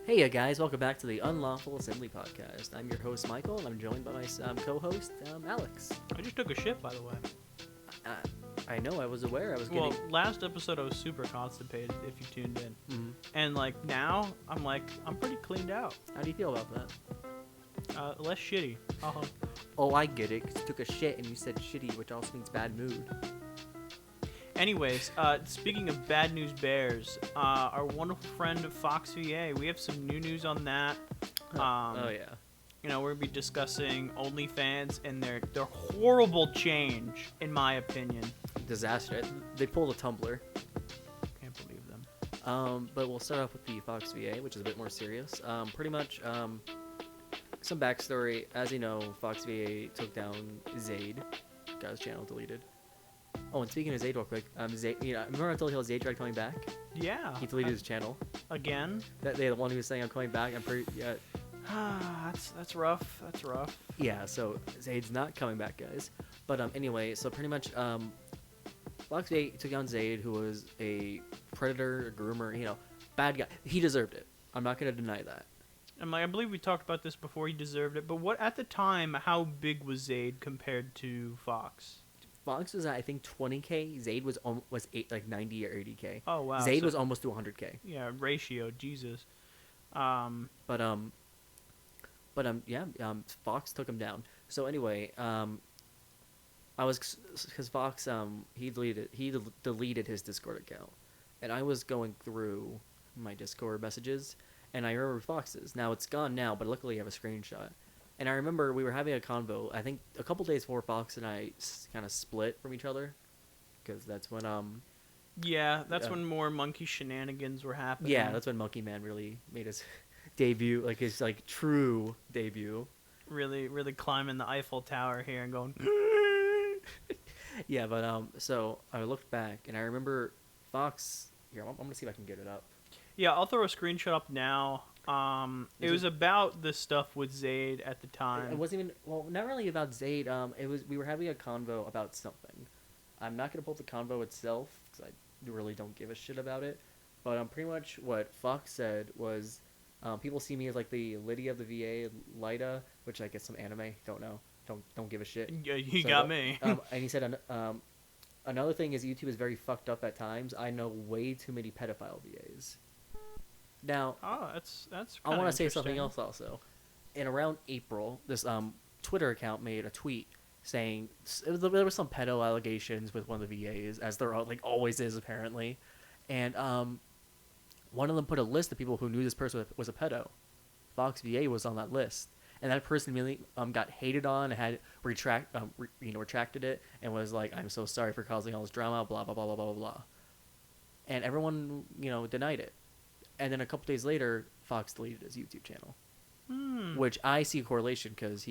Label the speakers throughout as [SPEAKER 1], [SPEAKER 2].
[SPEAKER 1] Hey guys, welcome back to the Unlawful Assembly Podcast. I'm your host Michael, and I'm joined by my co-host Alex.
[SPEAKER 2] I just took a shit, by the way.
[SPEAKER 1] Uh, I know, I was aware I was
[SPEAKER 2] Well,
[SPEAKER 1] getting...
[SPEAKER 2] last episode I was super constipated, if you tuned in.
[SPEAKER 1] Mhm.
[SPEAKER 2] And, now, I'm pretty cleaned out.
[SPEAKER 1] How do you feel about that?
[SPEAKER 2] Less shitty.
[SPEAKER 1] Oh, I get it, 'cause you took a shit and you said shitty, which also means bad mood.
[SPEAKER 2] Anyways, speaking of bad news bears, our wonderful friend Fox VA, we have some new news on that.
[SPEAKER 1] Oh yeah.
[SPEAKER 2] We're going to be discussing OnlyFans and their horrible change, in my opinion.
[SPEAKER 1] Disaster. They pulled a Tumblr.
[SPEAKER 2] Can't believe them.
[SPEAKER 1] But we'll start off with the Fox VA, which is a bit more serious. Pretty much, some backstory. As you know, Fox VA took down Zaid, got his channel deleted. Oh, and speaking of Zaid real quick, Zaid, remember I told you how Zaid tried coming back?
[SPEAKER 2] Yeah.
[SPEAKER 1] He deleted his channel.
[SPEAKER 2] Again?
[SPEAKER 1] The one who was saying I'm coming back, I'm pretty, yeah.
[SPEAKER 2] That's rough. That's rough.
[SPEAKER 1] Yeah, so Zaid's not coming back, guys. But anyway, so pretty much, Fox VA took down Zaid, who was a predator, a groomer, bad guy. He deserved it. I'm not going to deny that.
[SPEAKER 2] And I believe we talked about this before. He deserved it. But what at the time? How big was Zaid compared to Fox?
[SPEAKER 1] Fox was at, I think, 20K. Zaid was 90 or 80K.
[SPEAKER 2] Oh wow.
[SPEAKER 1] Zaid was almost to 100K.
[SPEAKER 2] Yeah, ratio. Jesus.
[SPEAKER 1] Fox took him down. So anyway, because Fox he deleted his Discord account, and I was going through my Discord messages, and I remember Fox's. Now it's gone now, but luckily I have a screenshot. And I remember we were having a convo, I think a couple days before Fox and I kind of split from each other, because that's when
[SPEAKER 2] Yeah, that's when more monkey shenanigans were happening.
[SPEAKER 1] yeah, that's when Monkey Man really made his debut, like his true debut.
[SPEAKER 2] Really, really climbing the Eiffel Tower here and going.
[SPEAKER 1] Yeah, but so I looked back and I remember Fox. Here, I'm gonna see if I can get it up.
[SPEAKER 2] Yeah, I'll throw a screenshot up now. It was about the stuff with Zaid at the time.
[SPEAKER 1] It wasn't even not really about Zaid. We were having a convo about something. I'm not gonna pull up the convo itself because I really don't give a shit about it. But pretty much what Fox said was, people see me as like the Lydia of the VA, Lyda, which I guess some anime. Don't know. Don't give a shit.
[SPEAKER 2] Yeah, he got me.
[SPEAKER 1] And he said, another thing is YouTube is very fucked up at times. I know way too many pedophile VAs. Now,
[SPEAKER 2] that's.
[SPEAKER 1] I want to say something else also. In around April, this Twitter account made a tweet saying there were some pedo allegations with one of the VAs, as there always is apparently, and one of them put a list of people who knew this person was a pedo. Fox VA was on that list, and that person really got hated on and had retracted it and was like, "I'm so sorry for causing all this drama," blah blah blah blah blah blah, and everyone denied it. And then a couple days later, Fox deleted his YouTube channel, which I see a correlation because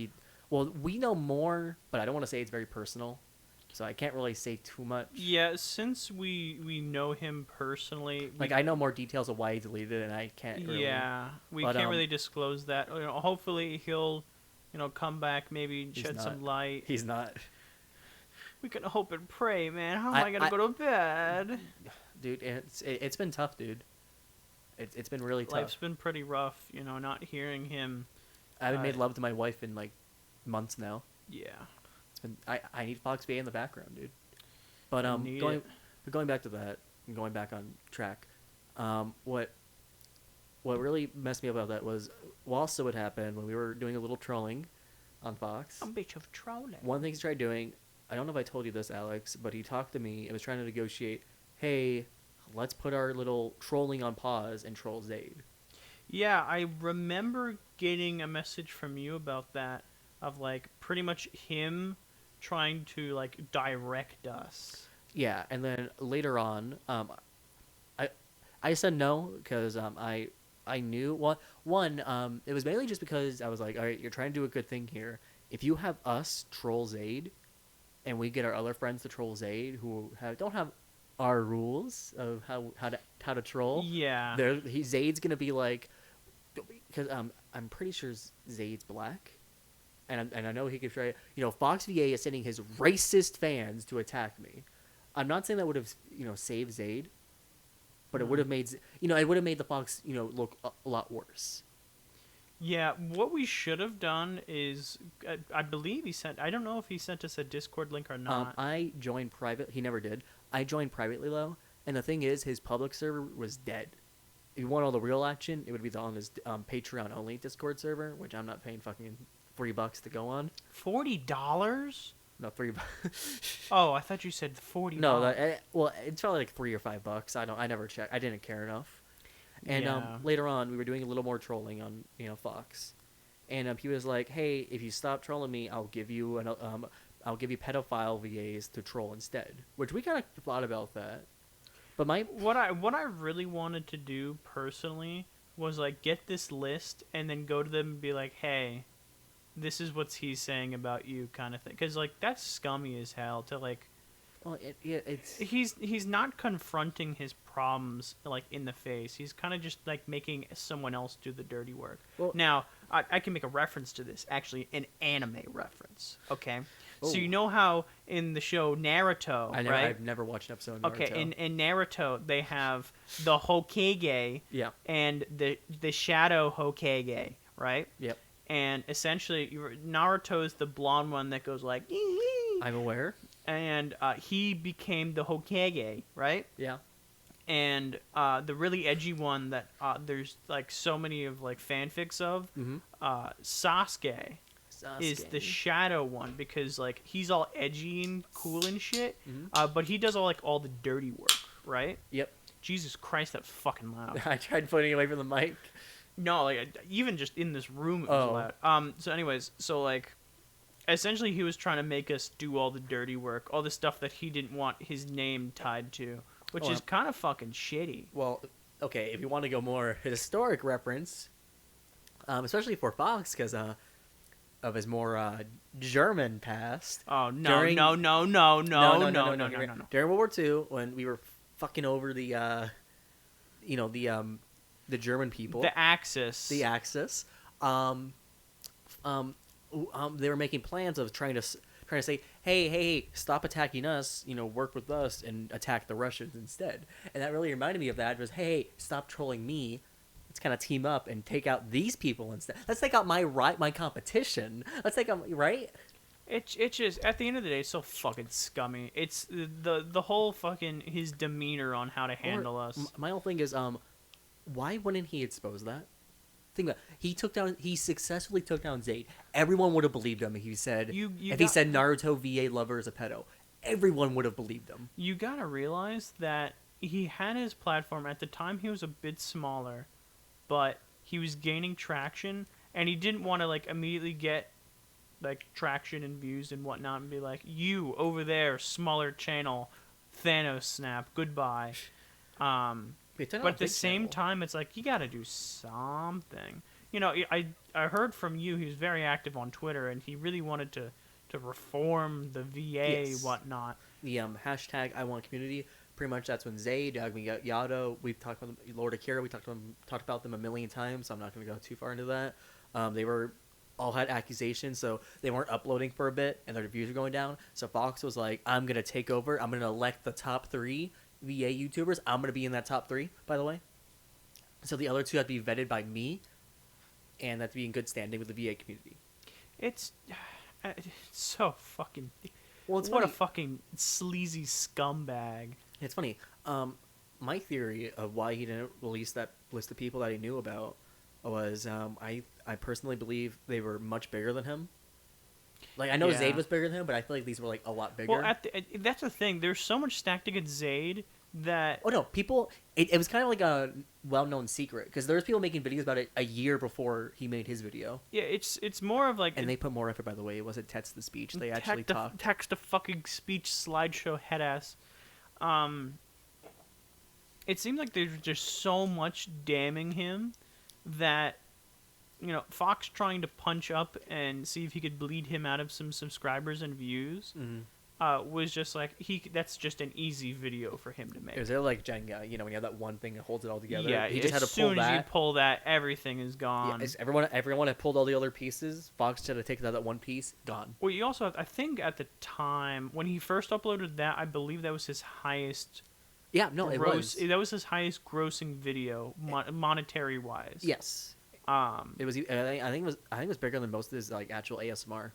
[SPEAKER 1] we know more, but I don't want to say it's very personal, so I can't really say too much.
[SPEAKER 2] Yeah, since we know him personally,
[SPEAKER 1] I know more details of why he deleted it, and I can't really.
[SPEAKER 2] Yeah, we can't really disclose that. Hopefully he'll, come back, maybe shed some light.
[SPEAKER 1] He's not.
[SPEAKER 2] We can hope and pray, man. How am I gonna go to bed?
[SPEAKER 1] Dude, it's been tough, dude. It's been really tough.
[SPEAKER 2] Life's been pretty rough, not hearing him.
[SPEAKER 1] I haven't made love to my wife in months now.
[SPEAKER 2] Yeah.
[SPEAKER 1] It's been I need Fox VA in the background, dude. But going back to that and going back on track, what really messed me up about that was also what happened when we were doing a little trolling on Fox.
[SPEAKER 2] A bitch of trolling.
[SPEAKER 1] One thing he tried doing, I don't know if I told you this, Alex, but he talked to me and was trying to negotiate, hey, let's put our little trolling on pause and troll Zaid.
[SPEAKER 2] Yeah, I remember getting a message from you about that, of pretty much him trying to direct us.
[SPEAKER 1] Yeah, and then later on, I said no because I knew it was mainly just because I was like, all right, you're trying to do a good thing here. If you have us troll Zaid, and we get our other friends to troll Zaid who don't have our rules of how to troll.
[SPEAKER 2] Yeah.
[SPEAKER 1] Zaid's gonna be because I'm pretty sure Zaid's black, and I know he could try. Fox VA is sending his racist fans to attack me. I'm not saying that would have saved Zaid, but it would have made it would have made the Fox look a lot worse.
[SPEAKER 2] Yeah, what we should have done is, I believe he sent. I don't know if he sent us a Discord link or not.
[SPEAKER 1] I joined private. He never did. I joined privately though, and the thing is, his public server was dead. If you want all the real action, it would be on his Patreon only Discord server, which I'm not paying fucking $3 to go on.
[SPEAKER 2] $40?
[SPEAKER 1] No, $3.
[SPEAKER 2] Oh, I thought you said 40.
[SPEAKER 1] No, well, it's probably like $3 or $5. I never checked. I didn't care enough. And
[SPEAKER 2] Yeah.
[SPEAKER 1] later on, we were doing a little more trolling on Fox, and he was like, "Hey, if you stop trolling me, I'll give you pedophile VAs to troll instead." Which we kind of thought about that, but
[SPEAKER 2] what I really wanted to do personally was like get this list and then go to them and be like, "Hey, this is what he's saying about you," kind of thing, because like that's scummy as hell to like.
[SPEAKER 1] well, it's
[SPEAKER 2] He's not confronting his problems like in the face. He's kind of just like making someone else do the dirty work.
[SPEAKER 1] Well,
[SPEAKER 2] Now, I can make a reference to this, actually, an anime reference. Okay, so
[SPEAKER 1] Oh.
[SPEAKER 2] you know how in the show Naruto, right?
[SPEAKER 1] I've never watched an episode of Naruto.
[SPEAKER 2] Okay, in Naruto they have the Hokage
[SPEAKER 1] Yeah.
[SPEAKER 2] and the Shadow Hokage, right?
[SPEAKER 1] Yep.
[SPEAKER 2] And essentially, Naruto is the blonde one that goes like,
[SPEAKER 1] I'm aware.
[SPEAKER 2] and he became the Hokage, right?
[SPEAKER 1] Yeah.
[SPEAKER 2] And the really edgy one that there's like so many of like fanfics of,
[SPEAKER 1] Mm-hmm.
[SPEAKER 2] Sasuke is the shadow one because like he's all edgy and cool and shit, but he does all the dirty work, right?
[SPEAKER 1] Yep.
[SPEAKER 2] Jesus Christ, that's fucking loud.
[SPEAKER 1] I tried putting away from the mic.
[SPEAKER 2] No, like even just in this room it was loud. So anyways, so like essentially he was trying to make us do all the dirty work, all the stuff that he didn't want his name tied to, which is kind of fucking shitty.
[SPEAKER 1] Well, okay, if you want to go more historic reference, especially for Fox, because of his more German past.
[SPEAKER 2] Oh no,
[SPEAKER 1] During-
[SPEAKER 2] no.
[SPEAKER 1] During World War II, when we were fucking over the German people,
[SPEAKER 2] The Axis.
[SPEAKER 1] the Axis, they were making plans of trying to say, hey, stop attacking us, work with us and attack the Russians instead. And that really reminded me of that. It was, hey, stop trolling me. Let's kind of team up and take out these people instead. Let's take out my competition. Let's take out, right?
[SPEAKER 2] It's just at the end of the day, it's so fucking scummy. It's the whole fucking his demeanor on how to handle us.
[SPEAKER 1] My whole thing is, why wouldn't he expose that? Think about it. He successfully took down Zayd. Everyone would have believed him if he said he said Naruto VA lover is a pedo. Everyone would have believed him.
[SPEAKER 2] You gotta realize that he had his platform at the time. He was a bit smaller, but he was gaining traction, and he didn't want to like immediately get like traction and views and whatnot, and be like, "You over there, smaller channel, Thanos snap, goodbye." But at the same time, it's like you got to do something. I heard from you he was very active on Twitter, and he really wanted to reform the VA whatnot.
[SPEAKER 1] The hashtag I want community. Pretty much that's when Zayd, Yado, we've talked about them, Lord Akira, we talked about them a million times, so I'm not going to go too far into that. They all had accusations, so they weren't uploading for a bit, and their views were going down. So Fox was like, I'm going to take over. I'm going to elect the top 3 VA YouTubers. I'm going to be in that top 3, by the way. So the other 2 have to be vetted by me, and have to be in good standing with the VA community.
[SPEAKER 2] It's so fucking...
[SPEAKER 1] Well, it's
[SPEAKER 2] what
[SPEAKER 1] funny.
[SPEAKER 2] a fucking sleazy scumbag.
[SPEAKER 1] It's funny. My theory of why he didn't release that list of people that he knew about was I personally believe they were much bigger than him. Like, I know
[SPEAKER 2] Yeah.
[SPEAKER 1] Zayd was bigger than him, but I feel like these were like a lot bigger.
[SPEAKER 2] Well, that's the thing. There's so much stacked against Zayd that...
[SPEAKER 1] Oh no, people! It was kind of like a well-known secret because there was people making videos about it a year before he made his video,
[SPEAKER 2] Yeah, it's more of like...
[SPEAKER 1] and they put more effort. By the way, it wasn't text to speech; they actually talked.
[SPEAKER 2] Text to fucking speech slideshow head ass. It seemed like there's just so much damning him that, Fox trying to punch up and see if he could bleed him out of some subscribers and views was just like, that's just an easy video for him to make.
[SPEAKER 1] It was like Jenga, when you have that one thing that holds it all together.
[SPEAKER 2] Yeah,
[SPEAKER 1] he just had to
[SPEAKER 2] as soon
[SPEAKER 1] pull
[SPEAKER 2] as you
[SPEAKER 1] that.
[SPEAKER 2] pull that, everything is gone.
[SPEAKER 1] Yeah, everyone had pulled all the other pieces. Fox had to take that one piece, gone.
[SPEAKER 2] Well, you also have, I think at the time when he first uploaded that, I believe that was his highest
[SPEAKER 1] Yeah, no, it was.
[SPEAKER 2] That was his highest grossing video, monetary wise.
[SPEAKER 1] Yes, it was. I think it was bigger than most of his like actual ASMR.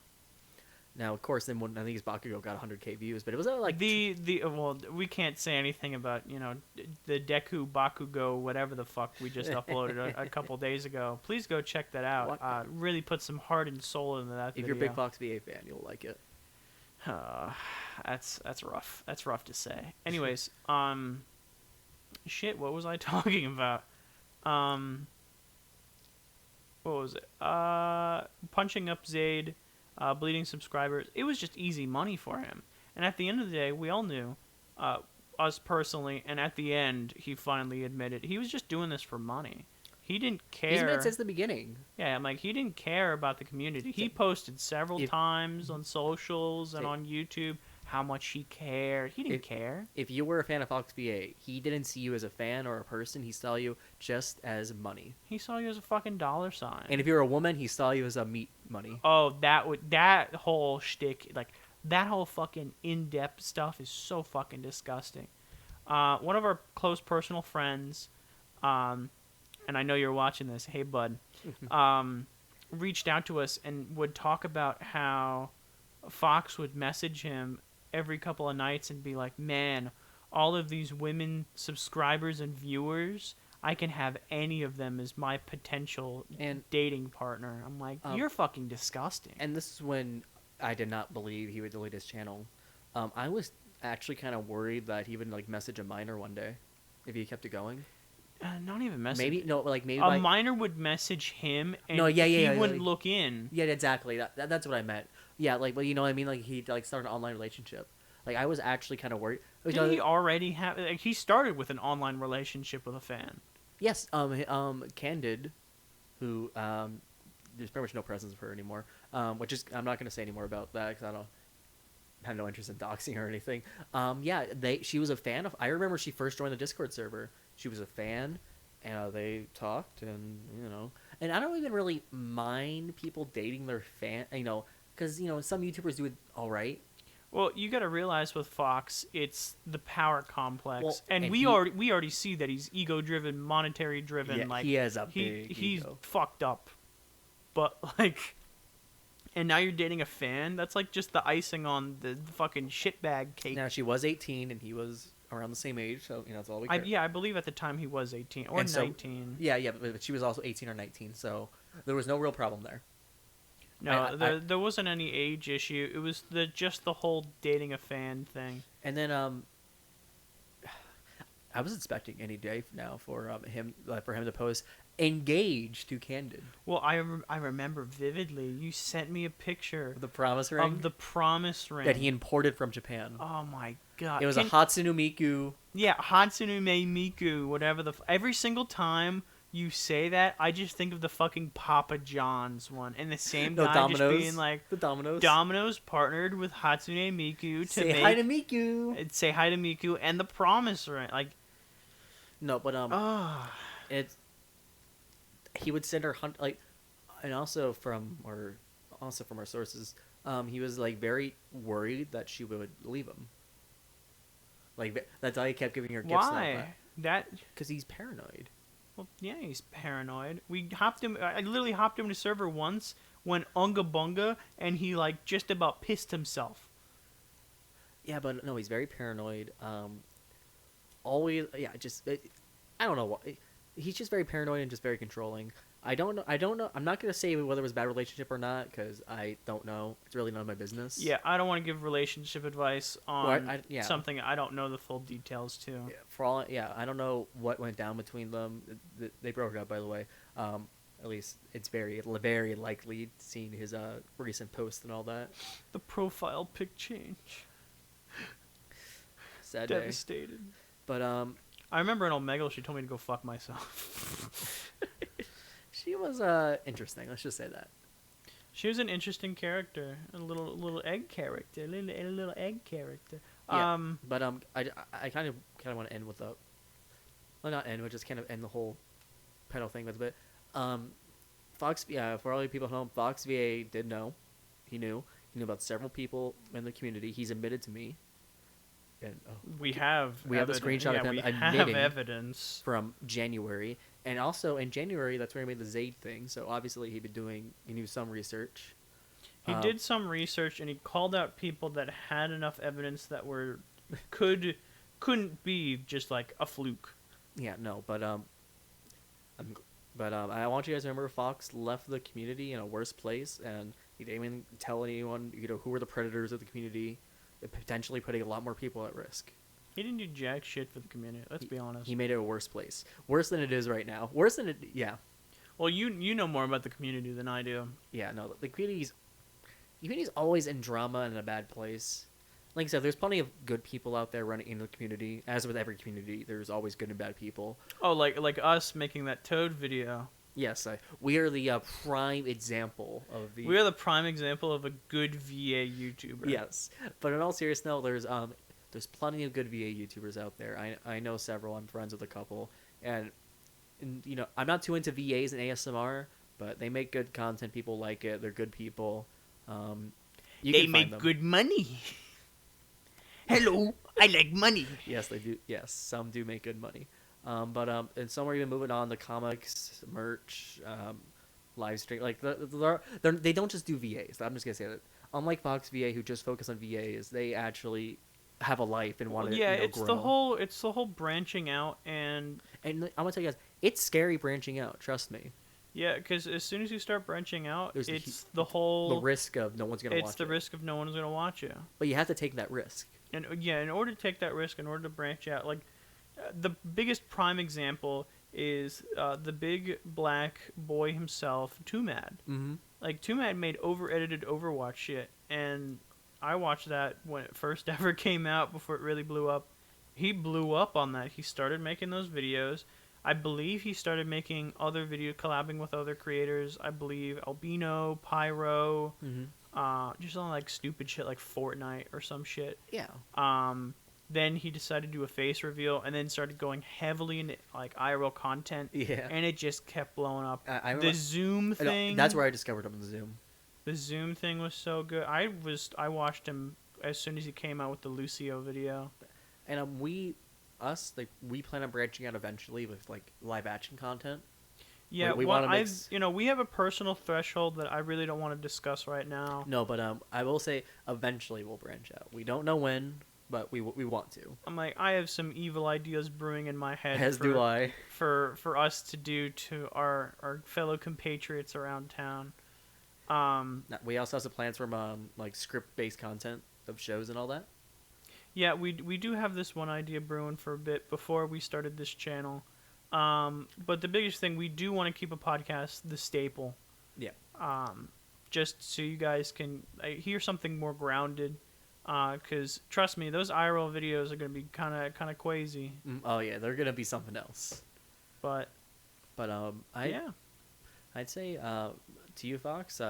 [SPEAKER 1] Now, of course, then I think his Bakugo got 100K views, but it was like
[SPEAKER 2] well, we can't say anything about the Deku Bakugo whatever the fuck we just uploaded a couple days ago. Please go check that out. Really put some heart and soul into that.
[SPEAKER 1] If
[SPEAKER 2] video.
[SPEAKER 1] you're a big Fox VA fan, you'll like it.
[SPEAKER 2] That's rough. That's rough to say. Anyways, shit. What was I talking about? What was it? Punching up Zayd. Bleeding subscribers. It was just easy money for him. And at the end of the day, we all knew, us personally, and at the end, he finally admitted he was just doing this for money. He didn't care.
[SPEAKER 1] He's been since the beginning.
[SPEAKER 2] Yeah, I'm like, he didn't care about the community. He posted several times on socials and on YouTube how much he cared. He didn't care.
[SPEAKER 1] If you were a fan of Fox VA, he didn't see you as a fan or a person. He saw you just as money.
[SPEAKER 2] He saw you as a fucking dollar sign.
[SPEAKER 1] And if you're a woman, he saw you as a meat money.
[SPEAKER 2] Oh, that whole shtick, like that whole fucking in-depth stuff is so fucking disgusting. One of our close personal friends, and I know you're watching this. Hey, bud, reached out to us and would talk about how Fox would message him every couple of nights and be like, man, all of these women subscribers and viewers, I can have any of them as my potential dating partner. I'm like, you're fucking disgusting.
[SPEAKER 1] And this is when I did not believe he would delete his channel. I was actually kind of worried that he would like message a minor one day if he kept it going.
[SPEAKER 2] Not even message.
[SPEAKER 1] Maybe maybe
[SPEAKER 2] a minor would message him and he wouldn't look in.
[SPEAKER 1] Yeah, exactly. That's what I meant. Yeah, like, well, you know what I mean? Like, he like started an online relationship. Like, I was actually kind of worried.
[SPEAKER 2] Did he already have? Like, he started with an online relationship with a fan.
[SPEAKER 1] Yes. Candid, who there's pretty much no presence of her anymore. Which is I'm not going to say any more about that because I have no interest in doxing or anything. Yeah, she was a fan of. I remember she first joined the Discord server. She was a fan, and they talked, and and I don't even really mind people dating their fan, because some YouTubers do it all right.
[SPEAKER 2] Well, you got to realize with Fox, it's the power complex,
[SPEAKER 1] well,
[SPEAKER 2] and we already see that he's ego-driven, monetary-driven.
[SPEAKER 1] Yeah,
[SPEAKER 2] like
[SPEAKER 1] he has a big
[SPEAKER 2] he's
[SPEAKER 1] ego.
[SPEAKER 2] fucked up, but like, and now you're dating a fan. That's like just the icing on the fucking shitbag cake.
[SPEAKER 1] Now she was 18, and he was around the same age, so that's all we care.
[SPEAKER 2] Yeah, I believe at the time he was 18 or 19.
[SPEAKER 1] Yeah, but she was also 18 or 19, so there was no real problem there.
[SPEAKER 2] No, there wasn't any age issue. It was just the whole dating a fan thing.
[SPEAKER 1] And then I was expecting any day now for him to post engaged to Candid.
[SPEAKER 2] Well, I remember vividly. You sent me a picture
[SPEAKER 1] of the promise ring.
[SPEAKER 2] That
[SPEAKER 1] he imported from Japan.
[SPEAKER 2] Oh my god!
[SPEAKER 1] It was a Hatsune Miku.
[SPEAKER 2] Yeah, Hatsune Miku. Whatever every single time you say that, I just think of the fucking Papa John's one, and the same guy
[SPEAKER 1] Domino's,
[SPEAKER 2] just being like,
[SPEAKER 1] the Domino's.
[SPEAKER 2] Domino's partnered with Hatsune Miku to
[SPEAKER 1] say hi to Miku.
[SPEAKER 2] Say hi to Miku and the promise ring. Like,
[SPEAKER 1] no, but he would send her and also from our sources, he was like very worried that she would leave him. Like that's why he kept giving her gifts.
[SPEAKER 2] Why?
[SPEAKER 1] Because he's paranoid.
[SPEAKER 2] Well, yeah, he's paranoid. I literally hopped him to server once when Unga Bunga, and he like just about pissed himself.
[SPEAKER 1] Yeah, but no, he's very paranoid. Always, yeah, I don't know why. He's just very paranoid and just very controlling. I don't know. I'm not gonna say whether it was a bad relationship or not because I don't know. It's really none of my business.
[SPEAKER 2] Yeah, I don't want to give relationship advice on something I don't know the full details to.
[SPEAKER 1] Yeah, I don't know what went down between them. They broke up, by the way. At least it's very likely seeing his recent post and all that.
[SPEAKER 2] The profile pic change.
[SPEAKER 1] Sad
[SPEAKER 2] Devastated.
[SPEAKER 1] Day. But
[SPEAKER 2] I remember in Omegle she told me to go fuck myself.
[SPEAKER 1] She was interesting. Let's just say that.
[SPEAKER 2] She was an interesting character, a little egg character, a little egg character.
[SPEAKER 1] Yeah, but I kind of want to end with not end, but just kind of end the whole pedo thing with a bit. Fox, for all you people at home, Fox VA did know. He knew about several people in the community. He's admitted to me. And
[SPEAKER 2] We have
[SPEAKER 1] we have the screenshot of him
[SPEAKER 2] we have
[SPEAKER 1] admitting
[SPEAKER 2] evidence.
[SPEAKER 1] from January, and also in January that's where he made the Zayd thing. So obviously he knew some research.
[SPEAKER 2] He did some research and he called out people that had enough evidence that couldn't be just like a fluke.
[SPEAKER 1] Yeah, no, but I want you guys to remember Fox left the community in a worse place, and he didn't even tell anyone, who were the predators of the community, potentially putting a lot more people at risk.
[SPEAKER 2] He didn't do jack shit for the community. Let's be honest.
[SPEAKER 1] He made it a worse place, worse than it is right now. Worse than it, yeah.
[SPEAKER 2] Well, you know more about the community than I do.
[SPEAKER 1] Yeah, no, the community's always in drama and in a bad place. Like I said, there's plenty of good people out there running in the community. As with every community, there's always good and bad people.
[SPEAKER 2] Oh, like us making that Toad video.
[SPEAKER 1] Yes, we are the prime example of the.
[SPEAKER 2] We are the prime example of a good VA YouTuber.
[SPEAKER 1] Yes, but in all seriousness, no, there's plenty of good VA YouTubers out there. I know several. I'm friends with a couple, and I'm not too into VAs and ASMR, but they make good content. People like it. They're good people.
[SPEAKER 2] They make good money. Hello, I like money.
[SPEAKER 1] Yes, they do. Yes, some do make good money. And some are even moving on to comics, merch, live stream. Like they don't just do VAs. I'm just gonna say that. Unlike Fox VA, who just focus on VAs, they actually have a life and want to grow.
[SPEAKER 2] It's the whole branching out and
[SPEAKER 1] I'm gonna tell you guys, it's scary branching out. Trust me.
[SPEAKER 2] Yeah, because as soon as you start branching out,
[SPEAKER 1] There's
[SPEAKER 2] it's
[SPEAKER 1] the risk of no one's gonna watch it.
[SPEAKER 2] It's the risk of no one's gonna watch you.
[SPEAKER 1] But you have to take that risk.
[SPEAKER 2] And yeah, in order to take that risk, in order to branch out, like the biggest prime example is the big black boy himself, Too Mad.
[SPEAKER 1] Mm-hmm.
[SPEAKER 2] Like Too Mad made over-edited Overwatch shit, and I watched that when it first ever came out before it really blew up. He blew up on that. He started making those videos. I believe he started making other video collabing with other creators. I believe Albino, Pyro, just on like stupid shit like Fortnite or some shit.
[SPEAKER 1] Yeah.
[SPEAKER 2] Then he decided to do a face reveal and then started going heavily into like IRL content.
[SPEAKER 1] Yeah.
[SPEAKER 2] And it just kept blowing up.
[SPEAKER 1] The
[SPEAKER 2] Zoom thing.
[SPEAKER 1] That's where I discovered him, the Zoom.
[SPEAKER 2] The Zoom thing was so good. I watched him as soon as he came out with the Lucio video.
[SPEAKER 1] And we plan on branching out eventually with like live action content.
[SPEAKER 2] Yeah,
[SPEAKER 1] we want to mix.
[SPEAKER 2] We have a personal threshold that I really don't want to discuss right now.
[SPEAKER 1] No, but I will say eventually we'll branch out. We don't know when, but we want to.
[SPEAKER 2] I'm like, I have some evil ideas brewing in my head.
[SPEAKER 1] As do I.
[SPEAKER 2] For us to do to our fellow compatriots around town.
[SPEAKER 1] We also have some plans for like script-based content of shows and all that.
[SPEAKER 2] Yeah, we do have this one idea brewing for a bit before we started this channel. But the biggest thing, we do want to keep a podcast the staple.
[SPEAKER 1] Yeah.
[SPEAKER 2] Just so you guys can hear something more grounded. Because trust me, those IRL videos are gonna be kind of crazy.
[SPEAKER 1] Oh yeah, they're gonna be something else.
[SPEAKER 2] But
[SPEAKER 1] I'd say to you, Fox,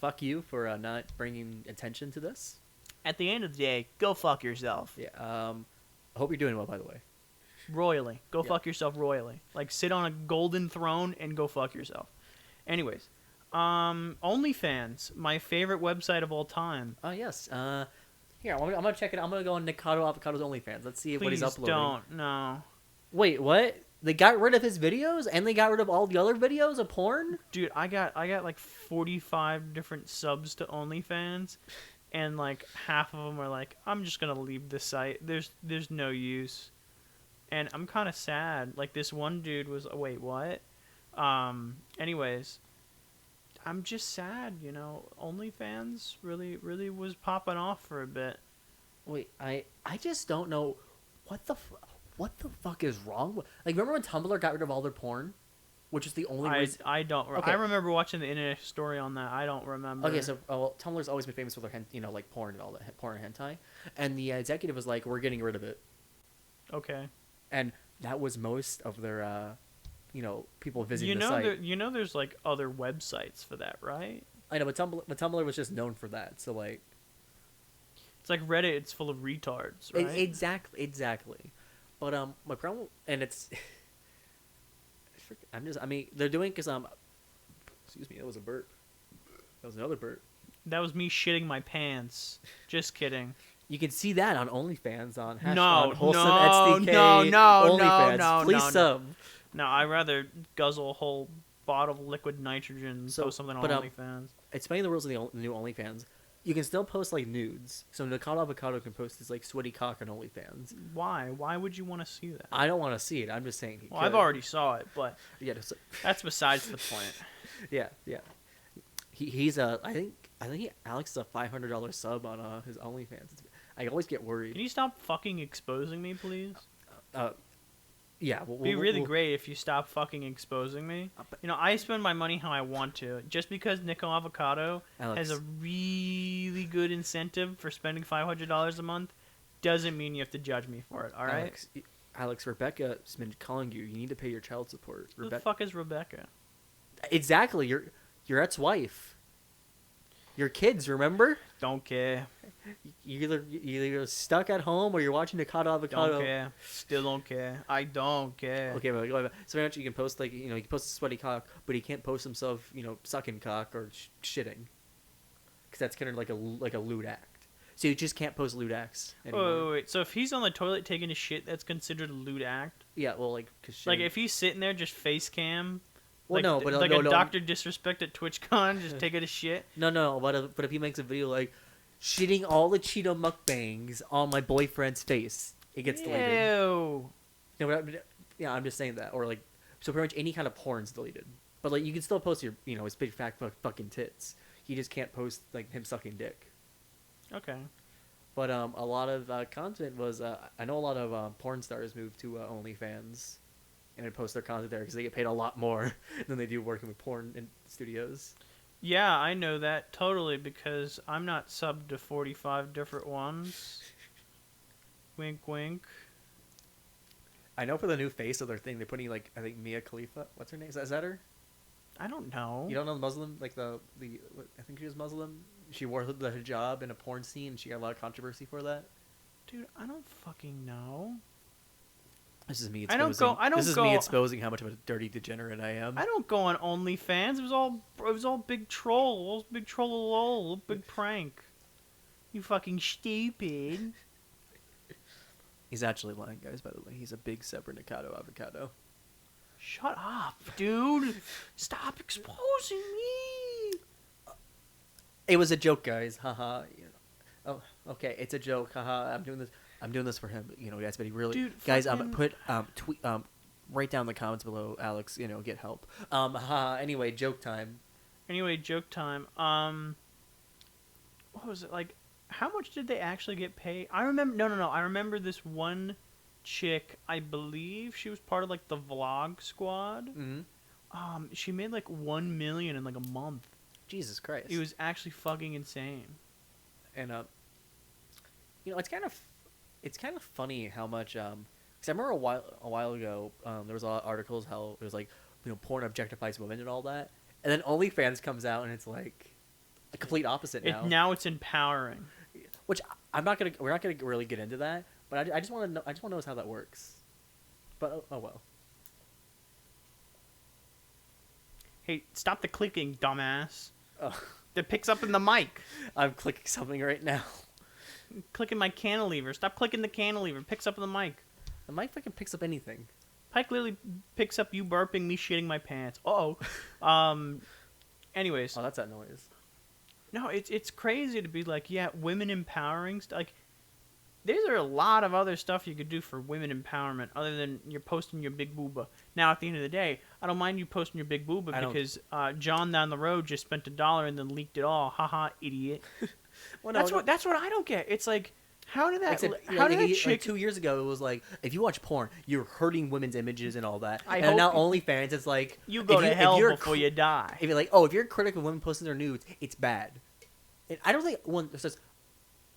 [SPEAKER 1] fuck you for not bringing attention to this.
[SPEAKER 2] At the end of the day, go fuck yourself.
[SPEAKER 1] Yeah. I hope you're doing well, by the way.
[SPEAKER 2] Royally. Go fuck yourself royally. Like, sit on a golden throne and go fuck yourself. Anyways. OnlyFans. My favorite website of all time.
[SPEAKER 1] Oh, yes. Here, I'm going to check it. I'm going to go on Nikado Avocado's OnlyFans. Let's see what he's uploading.
[SPEAKER 2] Don't. No.
[SPEAKER 1] Wait, what? They got rid of his videos and they got rid of all the other videos of porn?
[SPEAKER 2] Dude, I got like 45 different subs to OnlyFans. And like half of them are like, I'm just gonna leave the site. There's no use, and I'm kind of sad. Like this one dude was, wait, what? Anyways, I'm just sad. OnlyFans really was popping off for a bit.
[SPEAKER 1] Wait, I just don't know what the fuck is wrong with. Like, remember when Tumblr got rid of all their porn? Which is the only reason...
[SPEAKER 2] I don't... Okay. I remember watching the internet story on that. I don't remember.
[SPEAKER 1] Okay, so Tumblr's always been famous for their, like, porn and all that, porn and hentai. And the executive was like, we're getting rid of it.
[SPEAKER 2] Okay.
[SPEAKER 1] And that was most of their, people visiting the site.
[SPEAKER 2] There's, like, other websites for that, right?
[SPEAKER 1] I know, but Tumblr was just known for that, so, like...
[SPEAKER 2] It's like Reddit, it's full of retards, right?
[SPEAKER 1] Exactly. But, my problem... And it's... they're doing because excuse me, that was a burp. That was another burp.
[SPEAKER 2] That was me shitting my pants. Just kidding.
[SPEAKER 1] You can see that on OnlyFans on
[SPEAKER 2] No,
[SPEAKER 1] on wholesome
[SPEAKER 2] no,
[SPEAKER 1] SDK
[SPEAKER 2] no, no,
[SPEAKER 1] OnlyFans.
[SPEAKER 2] no,
[SPEAKER 1] Please
[SPEAKER 2] no, no.
[SPEAKER 1] sub.
[SPEAKER 2] No, I'd rather guzzle a whole bottle of liquid nitrogen and
[SPEAKER 1] So,
[SPEAKER 2] post something on
[SPEAKER 1] but
[SPEAKER 2] OnlyFans.
[SPEAKER 1] explaining the rules of the new OnlyFans. You can still post like nudes. So Nikata Avocado can post his like sweaty cock on OnlyFans.
[SPEAKER 2] Why? Why would you want to see that?
[SPEAKER 1] I don't want to see it. I'm just saying. He
[SPEAKER 2] Well, I've
[SPEAKER 1] could.
[SPEAKER 2] already saw it, but
[SPEAKER 1] Yeah.
[SPEAKER 2] that's besides the point.
[SPEAKER 1] Yeah. Yeah. He's a. I think Alex is a $500 sub on his OnlyFans. I always get worried.
[SPEAKER 2] Can you stop fucking exposing me, please?
[SPEAKER 1] Yeah.
[SPEAKER 2] It'd be really great if you stop fucking exposing me. You know, I spend my money how I want to. Just because Nico Avocado
[SPEAKER 1] Alex.
[SPEAKER 2] has a really good incentive for spending $500 a month doesn't mean you have to judge me for it, all right?
[SPEAKER 1] Alex, Rebecca's been calling you. You need to pay your child support.
[SPEAKER 2] Who the fuck is Rebecca?
[SPEAKER 1] Exactly. Your ex-wife. Your kids, remember?
[SPEAKER 2] Don't care.
[SPEAKER 1] You're either stuck at home or you're watching Nikata Avocado.
[SPEAKER 2] Don't care. Still don't care. I don't care.
[SPEAKER 1] Okay, but so pretty much you can post like you can post a sweaty cock, but he can't post himself sucking cock or shitting, because that's kind of like a lewd act. So you just can't post lewd acts anymore.
[SPEAKER 2] Wait. So if he's on the toilet taking a shit, that's considered a lewd act?
[SPEAKER 1] Yeah, well, like cause
[SPEAKER 2] like if he's sitting there just face cam.
[SPEAKER 1] Well,
[SPEAKER 2] like,
[SPEAKER 1] no, but
[SPEAKER 2] like
[SPEAKER 1] no,
[SPEAKER 2] a
[SPEAKER 1] no.
[SPEAKER 2] Dr. Disrespect at TwitchCon, just taking a shit.
[SPEAKER 1] No, but if he makes a video like shitting all the Cheeto mukbangs on my boyfriend's face, it gets deleted.
[SPEAKER 2] Ew.
[SPEAKER 1] No, I'm just saying that, or like, so pretty much any kind of porn's deleted. But like, you can still post your, his big fat fucking tits. He just can't post like him sucking dick.
[SPEAKER 2] Okay.
[SPEAKER 1] But a lot of content was, I know a lot of porn stars moved to OnlyFans, and they post their content there because they get paid a lot more than they do working with porn in studios.
[SPEAKER 2] Yeah, I know that totally because I'm not subbed to 45 different ones. Wink, wink.
[SPEAKER 1] I know for the new face of their thing, they're putting like I think Mia Khalifa. What's her name? Is that her?
[SPEAKER 2] I don't know.
[SPEAKER 1] You don't know the Muslim? Like I think she was Muslim. She wore the hijab in a porn scene. And she got a lot of controversy for that.
[SPEAKER 2] Dude, I don't fucking know.
[SPEAKER 1] This is me
[SPEAKER 2] I
[SPEAKER 1] exposing.
[SPEAKER 2] don't go.
[SPEAKER 1] This is me exposing how much of a dirty degenerate I am.
[SPEAKER 2] I don't go on OnlyFans. It was all big troll. It was big troll lol. Big prank. You fucking stupid.
[SPEAKER 1] He's actually lying, guys. By the way, he's a big Separate Nikata Avocado.
[SPEAKER 2] Shut up, dude. Stop exposing me.
[SPEAKER 1] It was a joke, guys. Haha. Oh, okay. It's a joke. Haha. I'm doing this for him. Guys, but he really.
[SPEAKER 2] Dude,
[SPEAKER 1] guys,
[SPEAKER 2] fucking...
[SPEAKER 1] put tweet write down in the comments below, Alex. Get help. Anyway, joke time.
[SPEAKER 2] What was it like? How much did they actually get paid? I remember. No. I remember this one chick. I believe she was part of like the vlog squad.
[SPEAKER 1] Mm-hmm.
[SPEAKER 2] She made like $1 million in like a month.
[SPEAKER 1] Jesus Christ.
[SPEAKER 2] It was actually fucking insane.
[SPEAKER 1] And it's kind of funny how much because I remember a while ago there was a lot of articles how it was like porn objectifies women and all that, and then OnlyFans comes out and it's like a complete opposite now.
[SPEAKER 2] Now it's empowering.
[SPEAKER 1] Which we're not gonna really get into that, but I just want to know how that works. But oh well.
[SPEAKER 2] Hey, stop the clicking, dumbass.
[SPEAKER 1] Oh.
[SPEAKER 2] That picks up in the mic.
[SPEAKER 1] I'm clicking something right now.
[SPEAKER 2] Clicking my cantilever. Stop clicking the cantilever. Picks up in the mic.
[SPEAKER 1] The mic fucking picks up anything.
[SPEAKER 2] Pike literally picks up you burping, me shitting my pants. Uh-oh. Anyways.
[SPEAKER 1] Oh, that's that noise.
[SPEAKER 2] No, it's crazy to be like, yeah, women empowering. Like, there's a lot of other stuff you could do for women empowerment other than you're posting your big booba. Now, at the end of the day, I don't mind you posting your big booba because John down the road just spent $1 and then leaked it all. Haha, idiot.
[SPEAKER 1] Well,
[SPEAKER 2] That's what I don't get. It's like, how did that?
[SPEAKER 1] Except,
[SPEAKER 2] how did that chick?
[SPEAKER 1] Like 2 years ago, it was like if you watch porn, you're hurting women's images and all that.
[SPEAKER 2] I
[SPEAKER 1] and
[SPEAKER 2] hope
[SPEAKER 1] now OnlyFans, it's like
[SPEAKER 2] you go to hell before you die.
[SPEAKER 1] If you're like, if you're a critic of women posting their nudes, it's bad. And I don't think one says.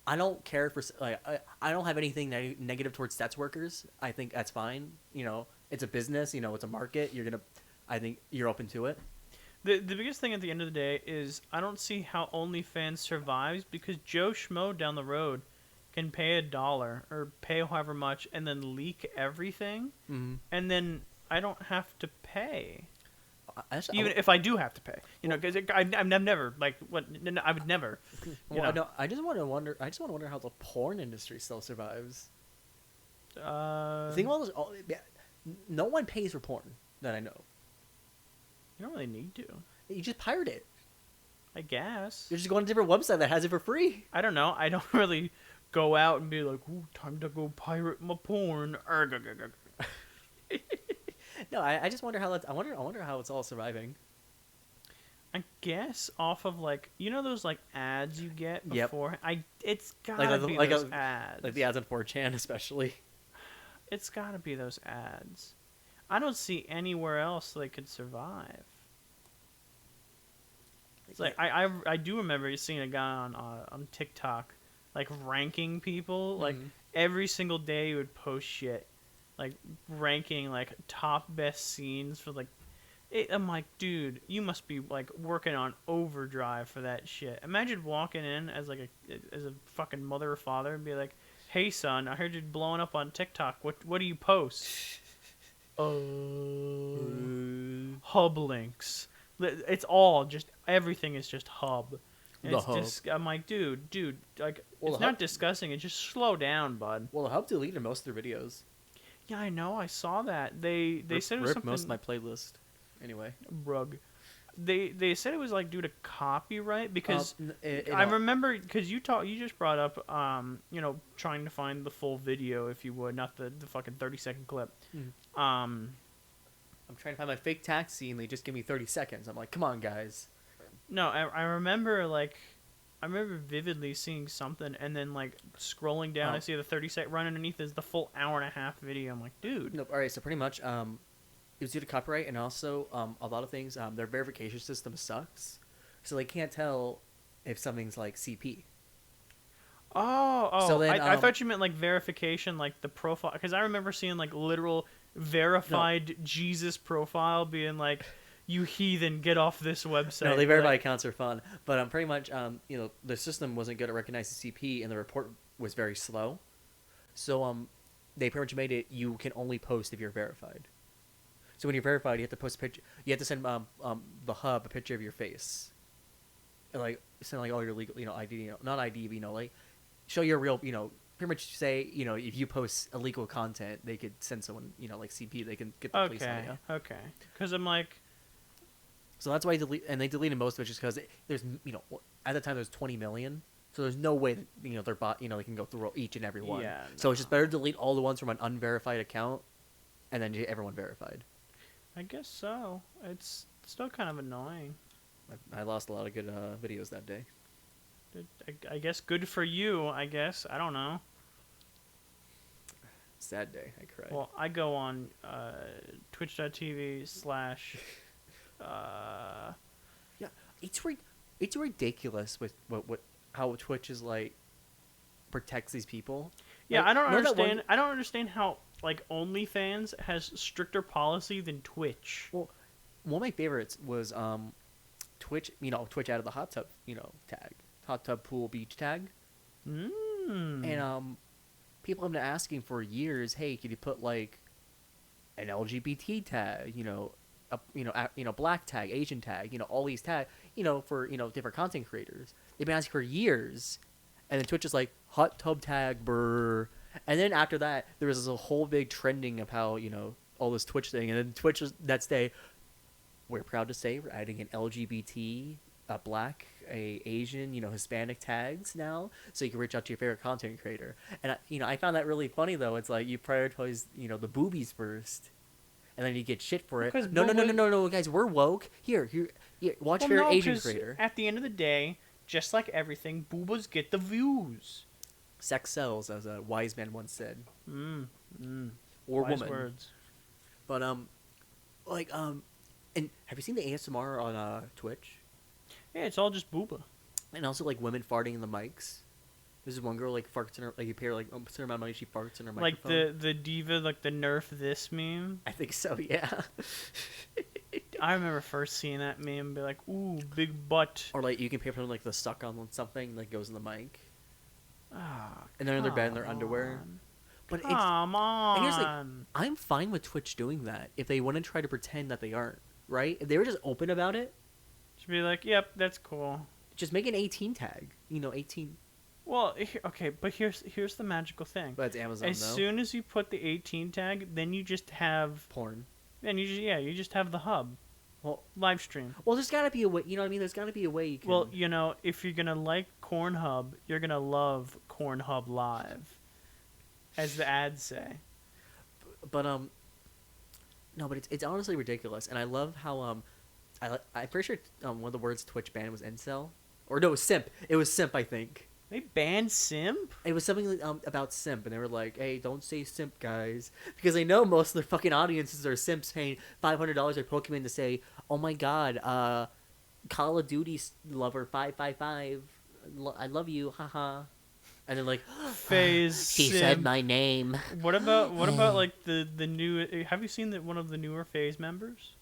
[SPEAKER 1] I don't care for like I don't have anything negative towards sex workers. I think that's fine. It's a business. It's a market. I think you're open to it.
[SPEAKER 2] The biggest thing at the end of the day is I don't see how OnlyFans survives because Joe Schmo down the road can pay $1 or pay however much and then leak everything, and then I don't have to pay. Even if I do have to pay, because I've never like what I would never.
[SPEAKER 1] Well, no, I just want to wonder. I just want to wonder how the porn industry still survives. Think about this. No one pays for porn that I know.
[SPEAKER 2] You don't really need to.
[SPEAKER 1] You just pirate it.
[SPEAKER 2] I guess.
[SPEAKER 1] You're just going to a different website that has it for free.
[SPEAKER 2] I don't know. I don't really go out and be like, "Ooh, time to go pirate my porn."
[SPEAKER 1] No, I just wonder how that's. I wonder how it's all surviving.
[SPEAKER 2] I guess off of like those like ads you get
[SPEAKER 1] Yep.
[SPEAKER 2] before. It's gotta be those ads.
[SPEAKER 1] Like the ads on 4chan especially.
[SPEAKER 2] It's gotta be those ads. I don't see anywhere else they could survive. It's like I do remember seeing a guy on TikTok like ranking people. Like every single day he would post shit. Like ranking like top best scenes for like I'm like, dude, you must be like working on overdrive for that shit. Imagine walking in as like a fucking mother or father and be like, "Hey son, I heard you're blowing up on TikTok. What do you post?" Hub links. It's all just everything is just hub. And
[SPEAKER 1] The hub.
[SPEAKER 2] I'm like, dude, like
[SPEAKER 1] Well,
[SPEAKER 2] it's not disgusting. It's just slow down, bud.
[SPEAKER 1] Well, the hub deleted most of their videos.
[SPEAKER 2] Yeah, I know. I saw that. They said it was something.
[SPEAKER 1] Most of my playlist. Anyway,
[SPEAKER 2] Rug. They said it was like due to copyright because I remember because you just brought up trying to find the full video if you would, not the fucking 30-second clip.
[SPEAKER 1] I'm trying to find my fake taxi and they just give me 30 seconds. I'm like, come on, guys.
[SPEAKER 2] No, I remember vividly seeing something and then like scrolling down, I see the 30-second run underneath is the full hour and a half video. I'm like, dude.
[SPEAKER 1] Nope. All right, so pretty much it was due to copyright and also a lot of things. Their verification system sucks, so they can't tell if something's like CP.
[SPEAKER 2] Oh.
[SPEAKER 1] So then,
[SPEAKER 2] I thought you meant like verification, like the profile, because I remember seeing like literal verified Jesus profile being like, "You heathen, get off this website."
[SPEAKER 1] No, they verify accounts are fun, but pretty much the system wasn't good at recognizing CP and the report was very slow, so they pretty much made it you can only post if you're verified. So when you're verified, you have to post a picture. You have to send the hub a picture of your face, and like send like all your legal ID, not ID, but like show your real pretty much say if you post illegal content, they could send someone like CP, they can get the police on you.
[SPEAKER 2] Okay, because I'm like,
[SPEAKER 1] so that's why they deleted most of it just because there's at the time there's 20 million, so there's no way that their bot they can go through each and every one.
[SPEAKER 2] Yeah,
[SPEAKER 1] so it's just better to delete all the ones from an unverified account, and then get everyone verified.
[SPEAKER 2] I guess so. It's still kind of annoying.
[SPEAKER 1] I lost a lot of good videos that day.
[SPEAKER 2] I guess good for you, I guess. I don't know.
[SPEAKER 1] Sad day. I cried.
[SPEAKER 2] Well, I go on twitch.tv/
[SPEAKER 1] Yeah, it's ridiculous with how Twitch is like protects these people.
[SPEAKER 2] Yeah,
[SPEAKER 1] like,
[SPEAKER 2] I don't understand. I don't understand how like OnlyFans has stricter policy than Twitch.
[SPEAKER 1] Well, one of my favorites was Twitch. Twitch added the hot tub tag, hot tub pool beach tag. And people have been asking for years, hey, can you put like an LGBT tag, black tag, Asian tag, all these tags, for different content creators. They've been asking for years, and then Twitch is like hot tub tag, brr. And then after that, there was a whole big trending of how all this Twitch thing, and then Twitch was that day. We're proud to say we're adding an LGBT, a black, a Asian, Hispanic tags now, so you can reach out to your favorite content creator. And I found that really funny though. It's like you prioritize the boobies first, and then you get shit for it. No, guys, we're woke. Here, watch your Asian creator.
[SPEAKER 2] At the end of the day, just like everything, boobas get the views.
[SPEAKER 1] Sex sells, as a wise man once said. Or
[SPEAKER 2] Wise
[SPEAKER 1] woman.
[SPEAKER 2] words.
[SPEAKER 1] But and have you seen the ASMR on Twitch?
[SPEAKER 2] Yeah, it's all just booba.
[SPEAKER 1] And also like women farting in the mics. There's one girl like farts in her, like you pay her like a certain amount of money, she farts in her microphone.
[SPEAKER 2] Like the diva, like the Nerf this meme.
[SPEAKER 1] I think so, yeah.
[SPEAKER 2] I remember first seeing that meme and be like, ooh, big butt.
[SPEAKER 1] Or like you can pay for like the suck on something that goes in the mic.
[SPEAKER 2] Ah,
[SPEAKER 1] and they're in their bed in their underwear. But
[SPEAKER 2] come on.
[SPEAKER 1] And here's like, I'm fine with Twitch doing that if they want to try to pretend that they aren't. right? If they were just open about it,
[SPEAKER 2] Should be like, yep, that's cool.
[SPEAKER 1] just make an 18 tag. 18.
[SPEAKER 2] Well, okay, but here's the magical thing.
[SPEAKER 1] But it's Amazon,
[SPEAKER 2] As
[SPEAKER 1] though.
[SPEAKER 2] soon as you put the 18 tag, then you just have
[SPEAKER 1] Porn.
[SPEAKER 2] you just have the hub
[SPEAKER 1] Well,
[SPEAKER 2] live stream.
[SPEAKER 1] there's got to be a way. You know what I mean? There's got to be a way you can.
[SPEAKER 2] Well, if you're gonna like Cornhub, you're gonna love Cornhub Live, as the ads say.
[SPEAKER 1] But no, but it's honestly ridiculous, and I love how I'm pretty sure one of the words Twitch banned was incel, or no, it was simp. It was simp, I think.
[SPEAKER 2] They banned simp.
[SPEAKER 1] It was something like, about simp, and they were like, "Hey, don't say simp, guys," because they know most of their fucking audiences are simps paying $500 or Pokemon to say, "Oh my God, Call of Duty lover 555, I love you, haha," and then like,
[SPEAKER 2] Phase.
[SPEAKER 1] he
[SPEAKER 2] simp.
[SPEAKER 1] said my name.
[SPEAKER 2] What about like the new? Have you seen one of the newer Phase members?